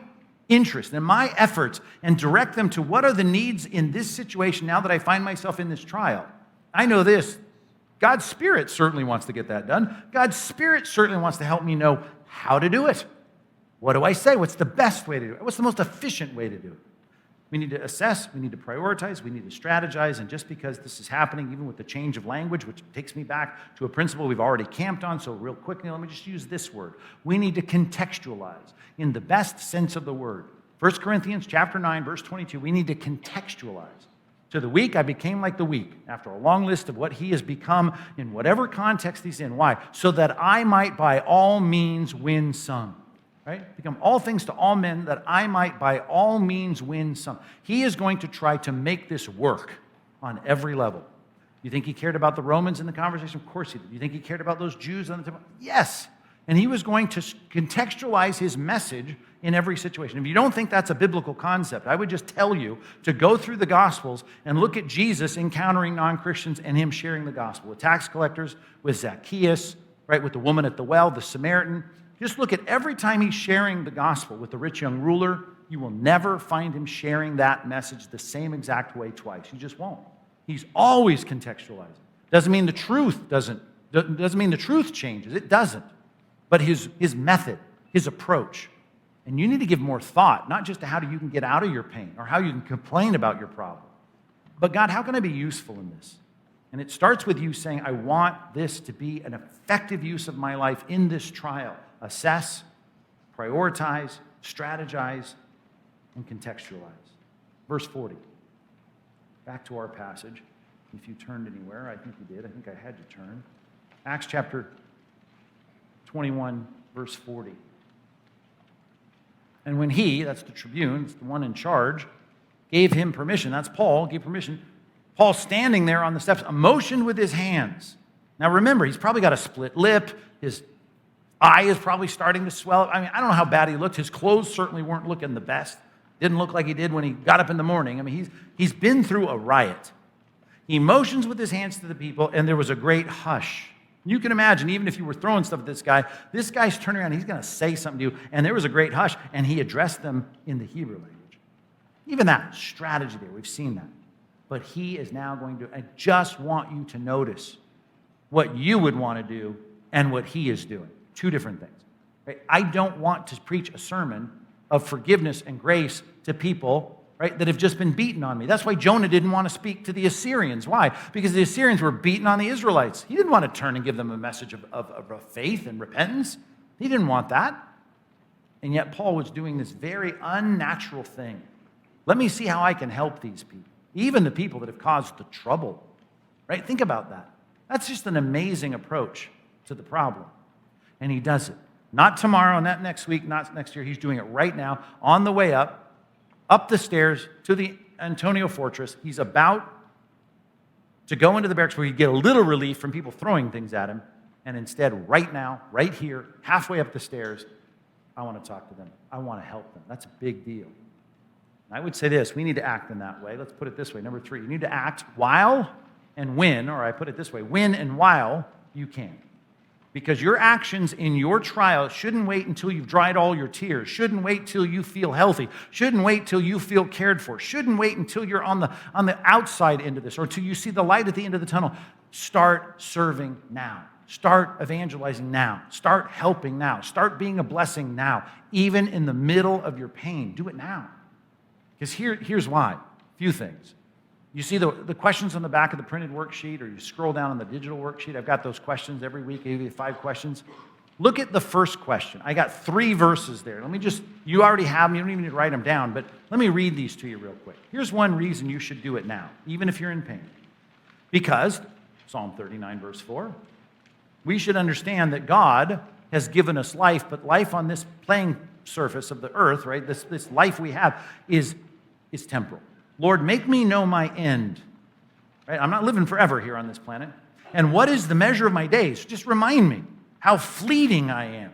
interest and my efforts and direct them to what are the needs in this situation now that I find myself in this trial, I know this. God's Spirit certainly wants to get that done. God's Spirit certainly wants to help me know how to do it. What do I say? What's the best way to do it? What's the most efficient way to do it? We need to assess, we need to prioritize, we need to strategize, and just because this is happening, even with the change of language, which takes me back to a principle we've already camped on, so real quickly, let me just use this word. We need to contextualize in the best sense of the word. 1 Corinthians chapter 9, verse 22, we need to contextualize. To the weak, I became like the weak, after a long list of what he has become in whatever context he's in. Why? So that I might by all means win some. Right? Become all things to all men, that I might by all means win some. He is going to try to make this work on every level. You think he cared about the Romans in the conversation? Of course he did. You think he cared about those Jews on the temple? Yes. And he was going to contextualize his message in every situation. If you don't think that's a biblical concept, I would just tell you to go through the Gospels and look at Jesus encountering non-Christians and him sharing the gospel with tax collectors, with Zacchaeus, right, with the woman at the well, the Samaritan. Just look at every time he's sharing the gospel with the rich young ruler, you will never find him sharing that message the same exact way twice. You just won't. He's always contextualizing. Doesn't mean the truth doesn't mean the truth changes. It doesn't. But his method, his approach. And you need to give more thought, not just to how you can get out of your pain or how you can complain about your problem. But God, how can I be useful in this? And it starts with you saying, I want this to be an effective use of my life in this trial. Assess, prioritize, strategize, and contextualize. Verse 40. Back to our passage. If you turned anywhere, I think you did. I think I had you turn. Acts chapter 21, verse 40. And when he, that's the tribune, it's the one in charge, gave him permission, that's Paul, gave permission, Paul standing there on the steps, motioned with his hands. Now remember, he's probably got a split lip, his eye is probably starting to swell. I don't know how bad he looked. His clothes certainly weren't looking the best. Didn't look like he did when he got up in the morning. He's been through a riot. He motions with his hands to the people, and there was a great hush. You can imagine, even if you were throwing stuff at this guy's turning around, he's going to say something to you, and there was a great hush, and he addressed them in the Hebrew language. Even that strategy there, we've seen that. But he is now going to, I just want you to notice what you would want to do and what he is doing. Two different things. Right? I don't want to preach a sermon of forgiveness and grace to people, right, that have just been beaten on me. That's why Jonah didn't want to speak to the Assyrians. Why? Because the Assyrians were beating on the Israelites. He didn't want to turn and give them a message of faith and repentance. He didn't want that. And yet Paul was doing this very unnatural thing. Let me see how I can help these people, even the people that have caused the trouble. Right? Think about that. That's just an amazing approach to the problem. And he does it. Not tomorrow, not next week, not next year. He's doing it right now on the way up the stairs to the Antonia Fortress. He's about to go into the barracks where he'd get a little relief from people throwing things at him. And instead, right now, right here, halfway up the stairs, I want to talk to them. I want to help them. That's a big deal. I would say this, we need to act in that way. Let's put it this way. Number 3, you need to act while and when, or I put it this way, when and while you can. Because your actions in your trial shouldn't wait until you've dried all your tears, shouldn't wait till you feel healthy, shouldn't wait till you feel cared for, shouldn't wait until you're on the outside end of this, or till you see the light at the end of the tunnel. Start serving now. Start evangelizing now. Start helping now. Start being a blessing now, even in the middle of your pain. Do it now. Because here's why. A few things. You see the questions on the back of the printed worksheet, or you scroll down on the digital worksheet. I've got those questions every week. I give you 5 questions. Look at the first question. I got 3 verses there. You already have them. You don't even need to write them down, but let me read these to you real quick. Here's one reason you should do it now, even if you're in pain. Because, Psalm 39, verse 4, we should understand that God has given us life, but life on this playing surface of the earth, right, this life we have is temporal. Lord, make me know my end. Right? I'm not living forever here on this planet. And what is the measure of my days? Just remind me how fleeting I am.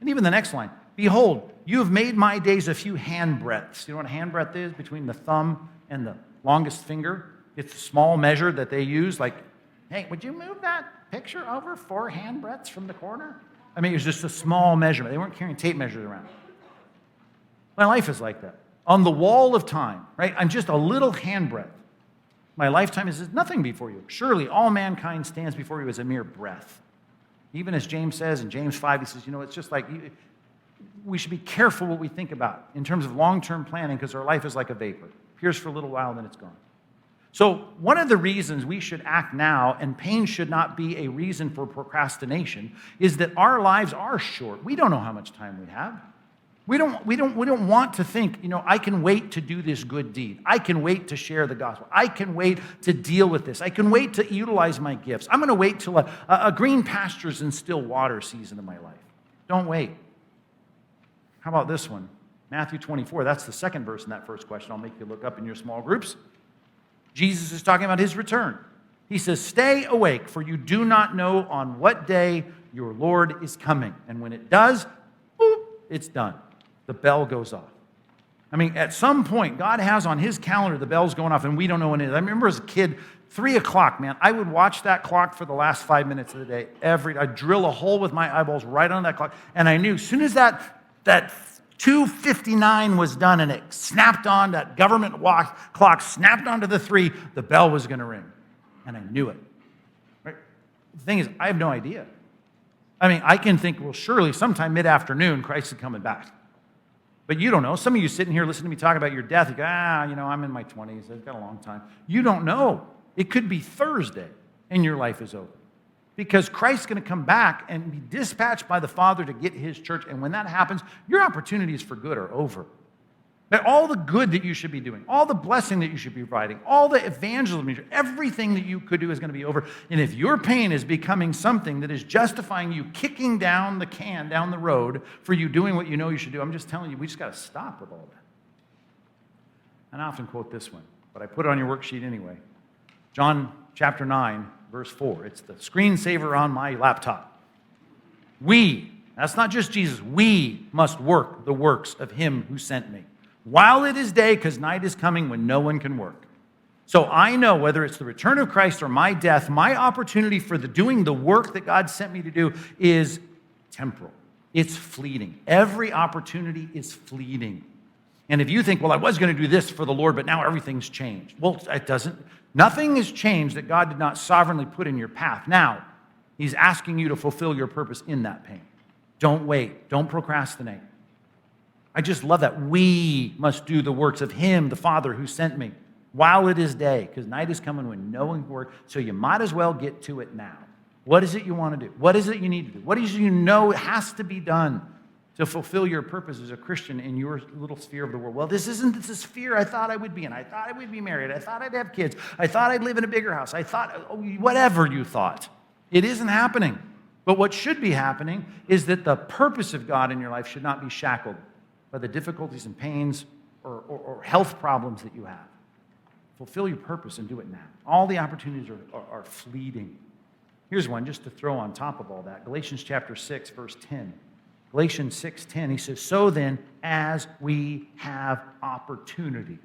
And even the next line, behold, you have made my days a few handbreadths. You know what a handbreadth is? Between the thumb and the longest finger. It's a small measure that they use, like, hey, would you move that picture over 4 handbreadths from the corner? It was just a small measurement. They weren't carrying tape measures around. My life is like that. On the wall of time, right? I'm just a little handbreadth. My lifetime is nothing before you. Surely all mankind stands before you as a mere breath. Even as James says in James 5, he says, it's just like we should be careful what we think about in terms of long-term planning, because our life is like a vapor. Appears for a little while, then it's gone. So one of the reasons we should act now, and pain should not be a reason for procrastination, is that our lives are short. We don't know how much time we have. We don't want to think, I can wait to do this good deed. I can wait to share the gospel. I can wait to deal with this. I can wait to utilize my gifts. I'm going to wait till a green pastures and still water season of my life. Don't wait. How about this one? Matthew 24, that's the second verse in that first question. I'll make you look up in your small groups. Jesus is talking about his return. He says, stay awake, for you do not know on what day your Lord is coming. And when it does, boop, it's done. The bell goes off. At some point, God has on his calendar the bells going off, and we don't know when it is. I remember as a kid, 3 o'clock, man, I would watch that clock for the last 5 minutes of the day. I'd drill a hole with my eyeballs right on that clock, and I knew as soon as that 2:59 was done, and it snapped on, that government clock snapped onto the 3, the bell was going to ring. And I knew it. Right? The thing is, I have no idea. I mean, I can think, well, surely sometime mid-afternoon, Christ is coming back. But you don't know. Some of you sitting here listening to me talk about your death, you go, I'm in my 20s. I've got a long time. You don't know. It could be Thursday, and your life is over. Because Christ's going to come back and be dispatched by the Father to get his church. And when that happens, your opportunities for good are over. That all the good that you should be doing, all the blessing that you should be providing, all the evangelism, everything that you could do is going to be over. And if your pain is becoming something that is justifying you kicking down the can down the road for you doing what you know you should do, I'm just telling you, we just got to stop with all that. And I often quote this one, but I put it on your worksheet anyway. John chapter 9, verse 4. It's the screensaver on my laptop. That's not just Jesus, we must work the works of him who sent me, while it is day, because night is coming when no one can work. So I know whether it's the return of Christ or my death, my opportunity for doing the work that God sent me to do is temporal. It's fleeting. Every opportunity is fleeting. And if you think, well, I was going to do this for the Lord, but now everything's changed. Well, it doesn't. Nothing has changed that God did not sovereignly put in your path. Now, he's asking you to fulfill your purpose in that pain. Don't wait. Don't procrastinate. I just love that. We must do the works of him, the Father who sent me, while it is day, because night is coming when no one can work. So you might as well get to it now. What is it you want to do? What is it you need to do? What is it you know has to be done to fulfill your purpose as a Christian in your little sphere of the world? Well, this isn't the sphere I thought I would be in. I thought I would be married. I thought I'd have kids. I thought I'd live in a bigger house. I thought, whatever you thought. It isn't happening. But what should be happening is that the purpose of God in your life should not be shackled by the difficulties and pains or health problems that you have. Fulfill your purpose and do it now. All the opportunities are fleeting. Here's one just to throw on top of all that. Galatians chapter 6, verse 10. Galatians 6:10, he says, so then, as we have opportunity.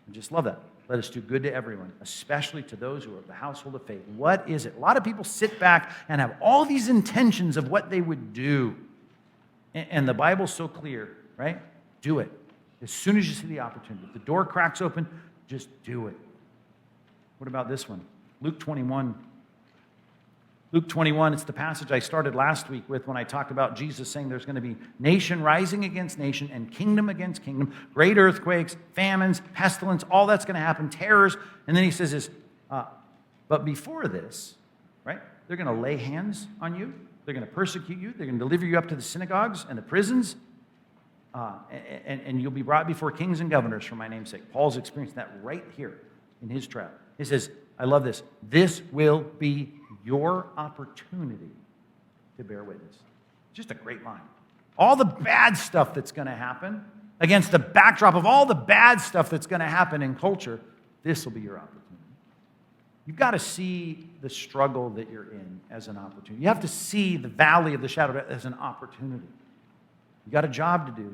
I just love that. Let us do good to everyone, especially to those who are of the household of faith. What is it? A lot of people sit back and have all these intentions of what they would do. And the Bible's so clear, right? Do it. As soon as you see the opportunity. If the door cracks open, just do it. What about this one? Luke 21. Luke 21, it's the passage I started last week with when I talked about Jesus saying there's going to be nation rising against nation and kingdom against kingdom, great earthquakes, famines, pestilence, all that's going to happen, terrors. And then he says this, but before this, right, they're going to lay hands on you. They're going to persecute you. They're going to deliver you up to the synagogues and the prisons. And you'll be brought before kings and governors for my name's sake. Paul's experienced that right here in his trial. He says, I love this. This will be your opportunity to bear witness. Just a great line. All the bad stuff that's going to happen, against the backdrop of all the bad stuff that's going to happen in culture, this will be your opportunity. You've got to see the struggle that you're in as an opportunity. You have to see the valley of the shadow of death as an opportunity. You've got a job to do.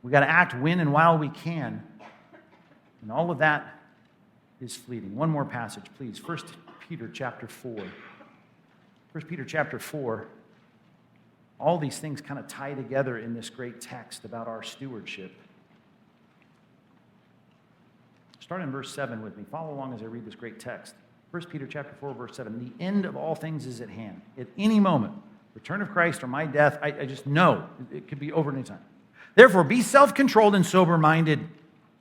We've got to act when and while we can. And all of that is fleeting. One more passage, please. 1 Peter chapter 4. 1 Peter chapter 4. All these things kind of tie together in this great text about our stewardship. Start in verse 7 with me. Follow along as I read this great text. 1 Peter chapter 4, verse 7. The end of all things is at hand. At any moment, return of Christ or my death, I just know it could be over at any time. Therefore, be self-controlled and sober-minded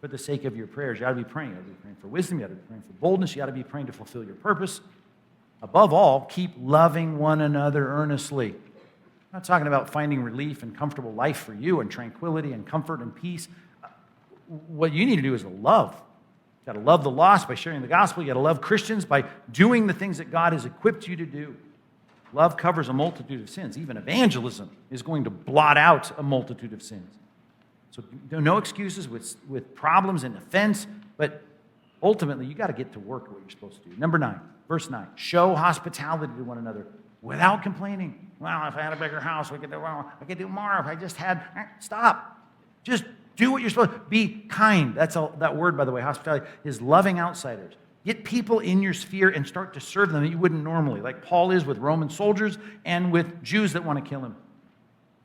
for the sake of your prayers. You ought to be praying. You ought to be praying for wisdom. You ought to be praying for boldness. You ought to be praying to fulfill your purpose. Above all, keep loving one another earnestly. I'm not talking about finding relief and comfortable life for you and tranquility and comfort and peace. What you need to do is love. You've got to love the lost by sharing the gospel. You've got to love Christians by doing the things that God has equipped you to do. Love covers a multitude of sins. Even evangelism is going to blot out a multitude of sins. So no excuses with problems and offense, but ultimately you got to get to work at what you're supposed to do. Number 9, verse 9, show hospitality to one another without complaining. Well, if I had a bigger house, I could do more. If I just had, stop. Just do what you're supposed to. Be kind. That word, by the way, hospitality, is loving outsiders. Get people in your sphere and start to serve them that you wouldn't normally, like Paul is with Roman soldiers and with Jews that want to kill him.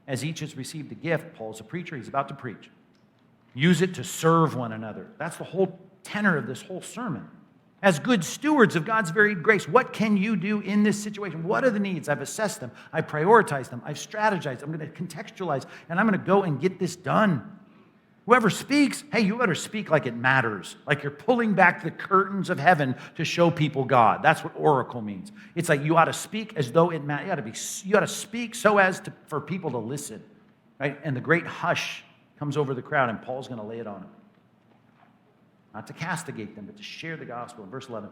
as each has received a gift. Paul's a preacher. He's about to preach. Use it to serve one another. That's the whole tenor of this whole sermon. As good stewards of God's varied grace, what can you do in this situation? What are the needs? I've assessed them. I've prioritized them. I've strategized. I'm going to contextualize, and I'm going to go and get this done. Whoever speaks, hey, you better speak like it matters, like you're pulling back the curtains of heaven to show people God. That's what oracle means. It's like you ought to speak as though it matters. You ought to speak so as for people to listen, right? And the great hush comes over the crowd, and Paul's going to lay it on them. Not to castigate them, but to share the gospel. In verse 11,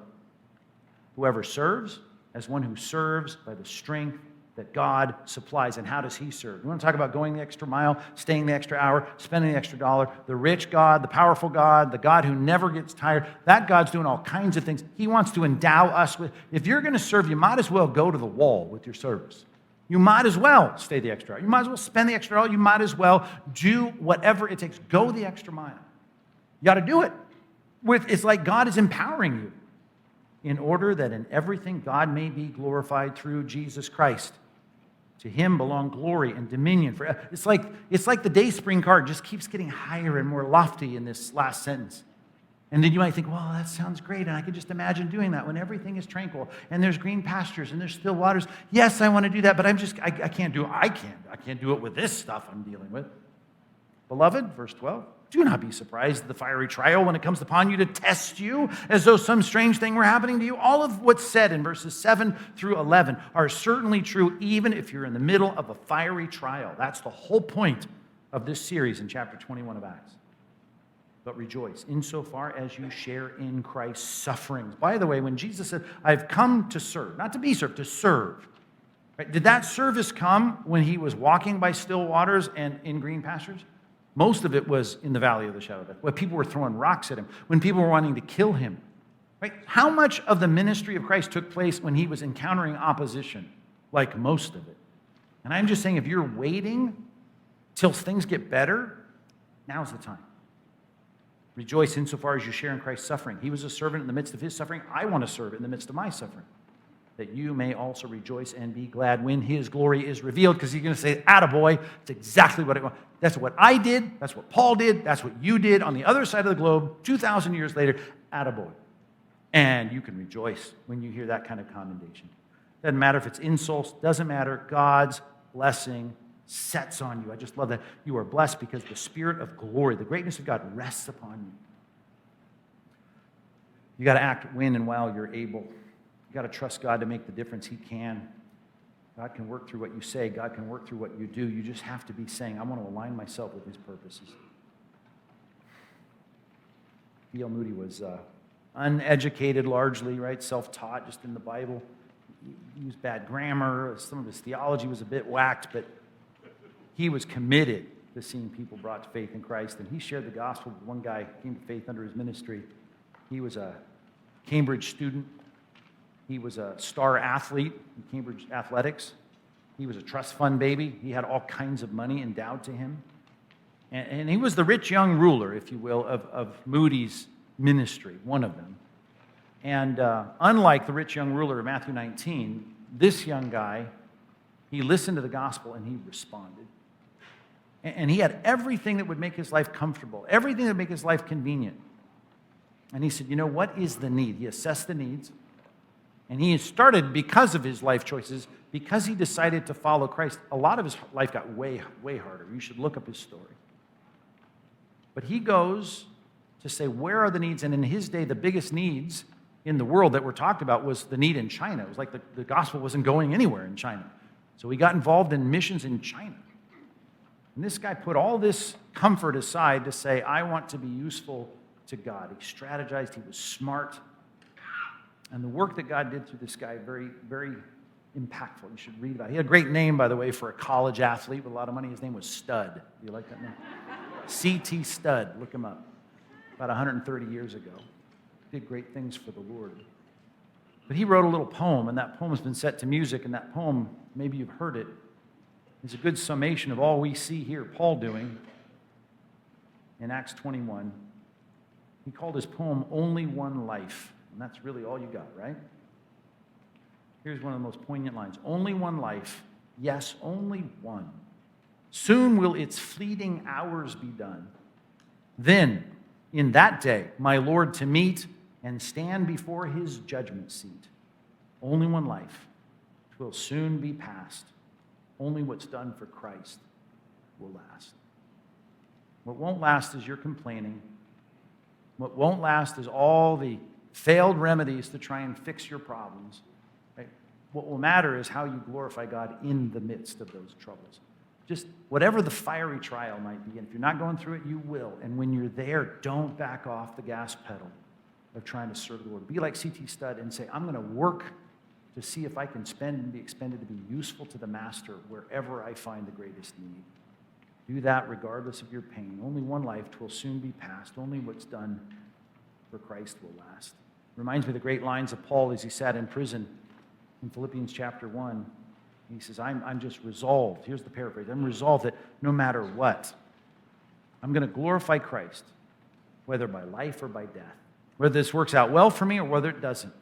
whoever serves, as one who serves by the strength that God supplies. And how does he serve? You want to talk about going the extra mile, staying the extra hour, spending the extra dollar? The rich God, the powerful God, the God who never gets tired, that God's doing all kinds of things. He wants to endow us with, if you're going to serve, you might as well go to the wall with your service. You might as well stay the extra hour. You might as well spend the extra hour. You might as well do whatever it takes. Go the extra mile. You got to do it. It's like God is empowering you in order that in everything God may be glorified through Jesus Christ. To him belong glory and dominion forever. It's like the Dayspring card just keeps getting higher and more lofty in this last sentence. And then you might think, well, that sounds great, and I could just imagine doing that when everything is tranquil, and there's green pastures, and there's still waters. Yes, I want to do that, but I can't do it. I can't do it with this stuff I'm dealing with. Beloved, verse 12, do not be surprised at the fiery trial when it comes upon you to test you as though some strange thing were happening to you. All of what's said in verses 7 through 11 are certainly true even if you're in the middle of a fiery trial. That's the whole point of this series in chapter 21 of Acts. But rejoice insofar as you share in Christ's sufferings. By the way, when Jesus said, I've come to serve, not to be served, to serve. Right? Did that service come when he was walking by still waters and in green pastures? Most of it was in the valley of the shadow of death, when people were throwing rocks at him, when people were wanting to kill him. Right? How much of the ministry of Christ took place when he was encountering opposition? Like most of it. And I'm just saying, if you're waiting till things get better, now's the time. Rejoice insofar as you share in Christ's suffering. He was a servant in the midst of his suffering. I want to serve in the midst of my suffering, that you may also rejoice and be glad when his glory is revealed. Because you're going to say, attaboy, it's exactly what I want. That's what I did. That's what Paul did. That's what you did on the other side of the globe 2,000 years later. Attaboy. And you can rejoice when you hear that kind of commendation. Doesn't matter if it's insults. Doesn't matter. God's blessing sets on you. I just love that. You are blessed because the Spirit of glory, the greatness of God, rests upon you. You got to act when and while you're able. You got to trust God to make the difference he can. God can work through what you say. God can work through what you do. You just have to be saying, I want to align myself with his purposes. D.L. Moody was uneducated largely, right? Self-taught, just in the Bible. He used bad grammar. Some of his theology was a bit whacked, but he was committed to seeing people brought to faith in Christ. And he shared the gospel with one guy who came to faith under his ministry. He was a Cambridge student. He was a star athlete in Cambridge athletics. He was a trust fund baby. He had all kinds of money endowed to him. And he was the rich young ruler, if you will, of Moody's ministry, one of them. And unlike the rich young ruler of Matthew 19, this young guy, he listened to the gospel and he responded. And he had everything that would make his life comfortable, everything that would make his life convenient. And he said, you know, what is the need? He assessed the needs. And he started, because of his life choices, because he decided to follow Christ, a lot of his life got way, way harder. You should look up his story. But he goes to say, where are the needs? And in his day, the biggest needs in the world that were talked about was the need in China. It was like the gospel wasn't going anywhere in China. So he got involved in missions in China. And this guy put all this comfort aside to say, I want to be useful to God. He strategized. He was smart. And the work that God did through this guy, very, very impactful. You should read about it. He had a great name, by the way, for a college athlete with a lot of money. His name was Stud. Do you like that name? C.T. Stud. Look him up. About 130 years ago. Did great things for the Lord. But he wrote a little poem, and that poem has been set to music, and that poem, maybe you've heard it, is a good summation of all we see here Paul doing in Acts 21. He called his poem, Only One Life. And that's really all you got, right? Here's one of the most poignant lines. Only one life, yes, only one. Soon will its fleeting hours be done. Then, in that day, my Lord to meet and stand before his judgment seat. Only one life. 'Twill soon be past. Only what's done for Christ will last. What won't last is your complaining. What won't last is all the failed remedies to try and fix your problems. Right? What will matter is how you glorify God in the midst of those troubles. Just whatever the fiery trial might be, and if you're not going through it, you will. And when you're there, don't back off the gas pedal of trying to serve the Lord. Be like C.T. Studd and say, I'm going to work to see if I can spend and be expended to be useful to the Master wherever I find the greatest need. Do that regardless of your pain. Only one life, 'twill soon be past. Only what's done for Christ will last. Reminds me of the great lines of Paul as he sat in prison in Philippians chapter 1. He says, I'm just resolved. Here's the paraphrase. I'm resolved that no matter what, I'm going to glorify Christ, whether by life or by death. Whether this works out well for me or whether it doesn't.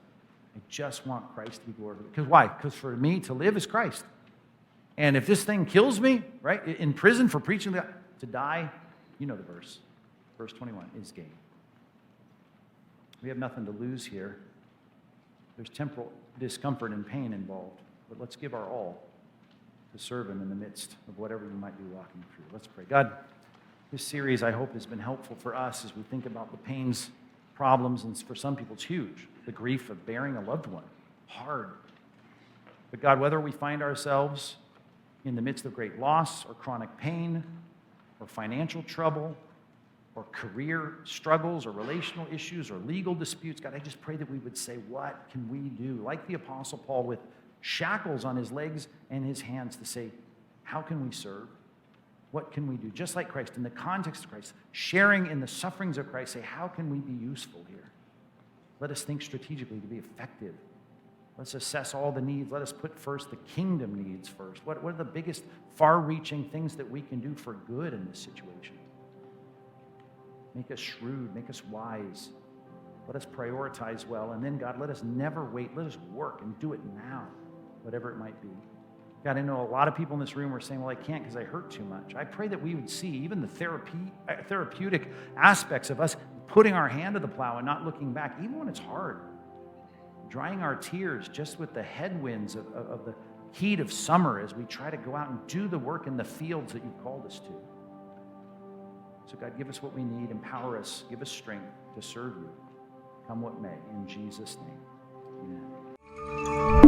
I just want Christ to be glorified. Because why? Because for me to live is Christ. And if this thing kills me, right, in prison for preaching to die, you know the verse. Verse 21 is gain. We have nothing to lose here. There's temporal discomfort and pain involved. But let's give our all to serve him in the midst of whatever you might be walking through. Let's pray. God, this series, I hope, has been helpful for us as we think about the pains, problems, and for some people it's huge. The grief of bearing a loved one. Hard. But God, whether we find ourselves in the midst of great loss or chronic pain or financial trouble or career struggles or relational issues or legal disputes, God, I just pray that we would say, what can we do? Like the Apostle Paul with shackles on his legs and his hands to say, how can we serve? What can we do? Just like Christ, in the context of Christ, sharing in the sufferings of Christ, say, how can we be useful here? Let us think strategically to be effective. Let's assess all the needs. Let us put first the kingdom needs first. What are the biggest, far-reaching things that we can do for good in this situation? Make us shrewd. Make us wise. Let us prioritize well. And then, God, let us never wait. Let us work and do it now, whatever it might be. God, I know a lot of people in this room are saying, well, I can't because I hurt too much. I pray that we would see even the therapeutic aspects of us putting our hand to the plow and not looking back, even when it's hard. Drying our tears just with the headwinds of the heat of summer as we try to go out and do the work in the fields that you've called us to. So God, give us what we need, empower us, give us strength to serve you, come what may. In Jesus' name, amen.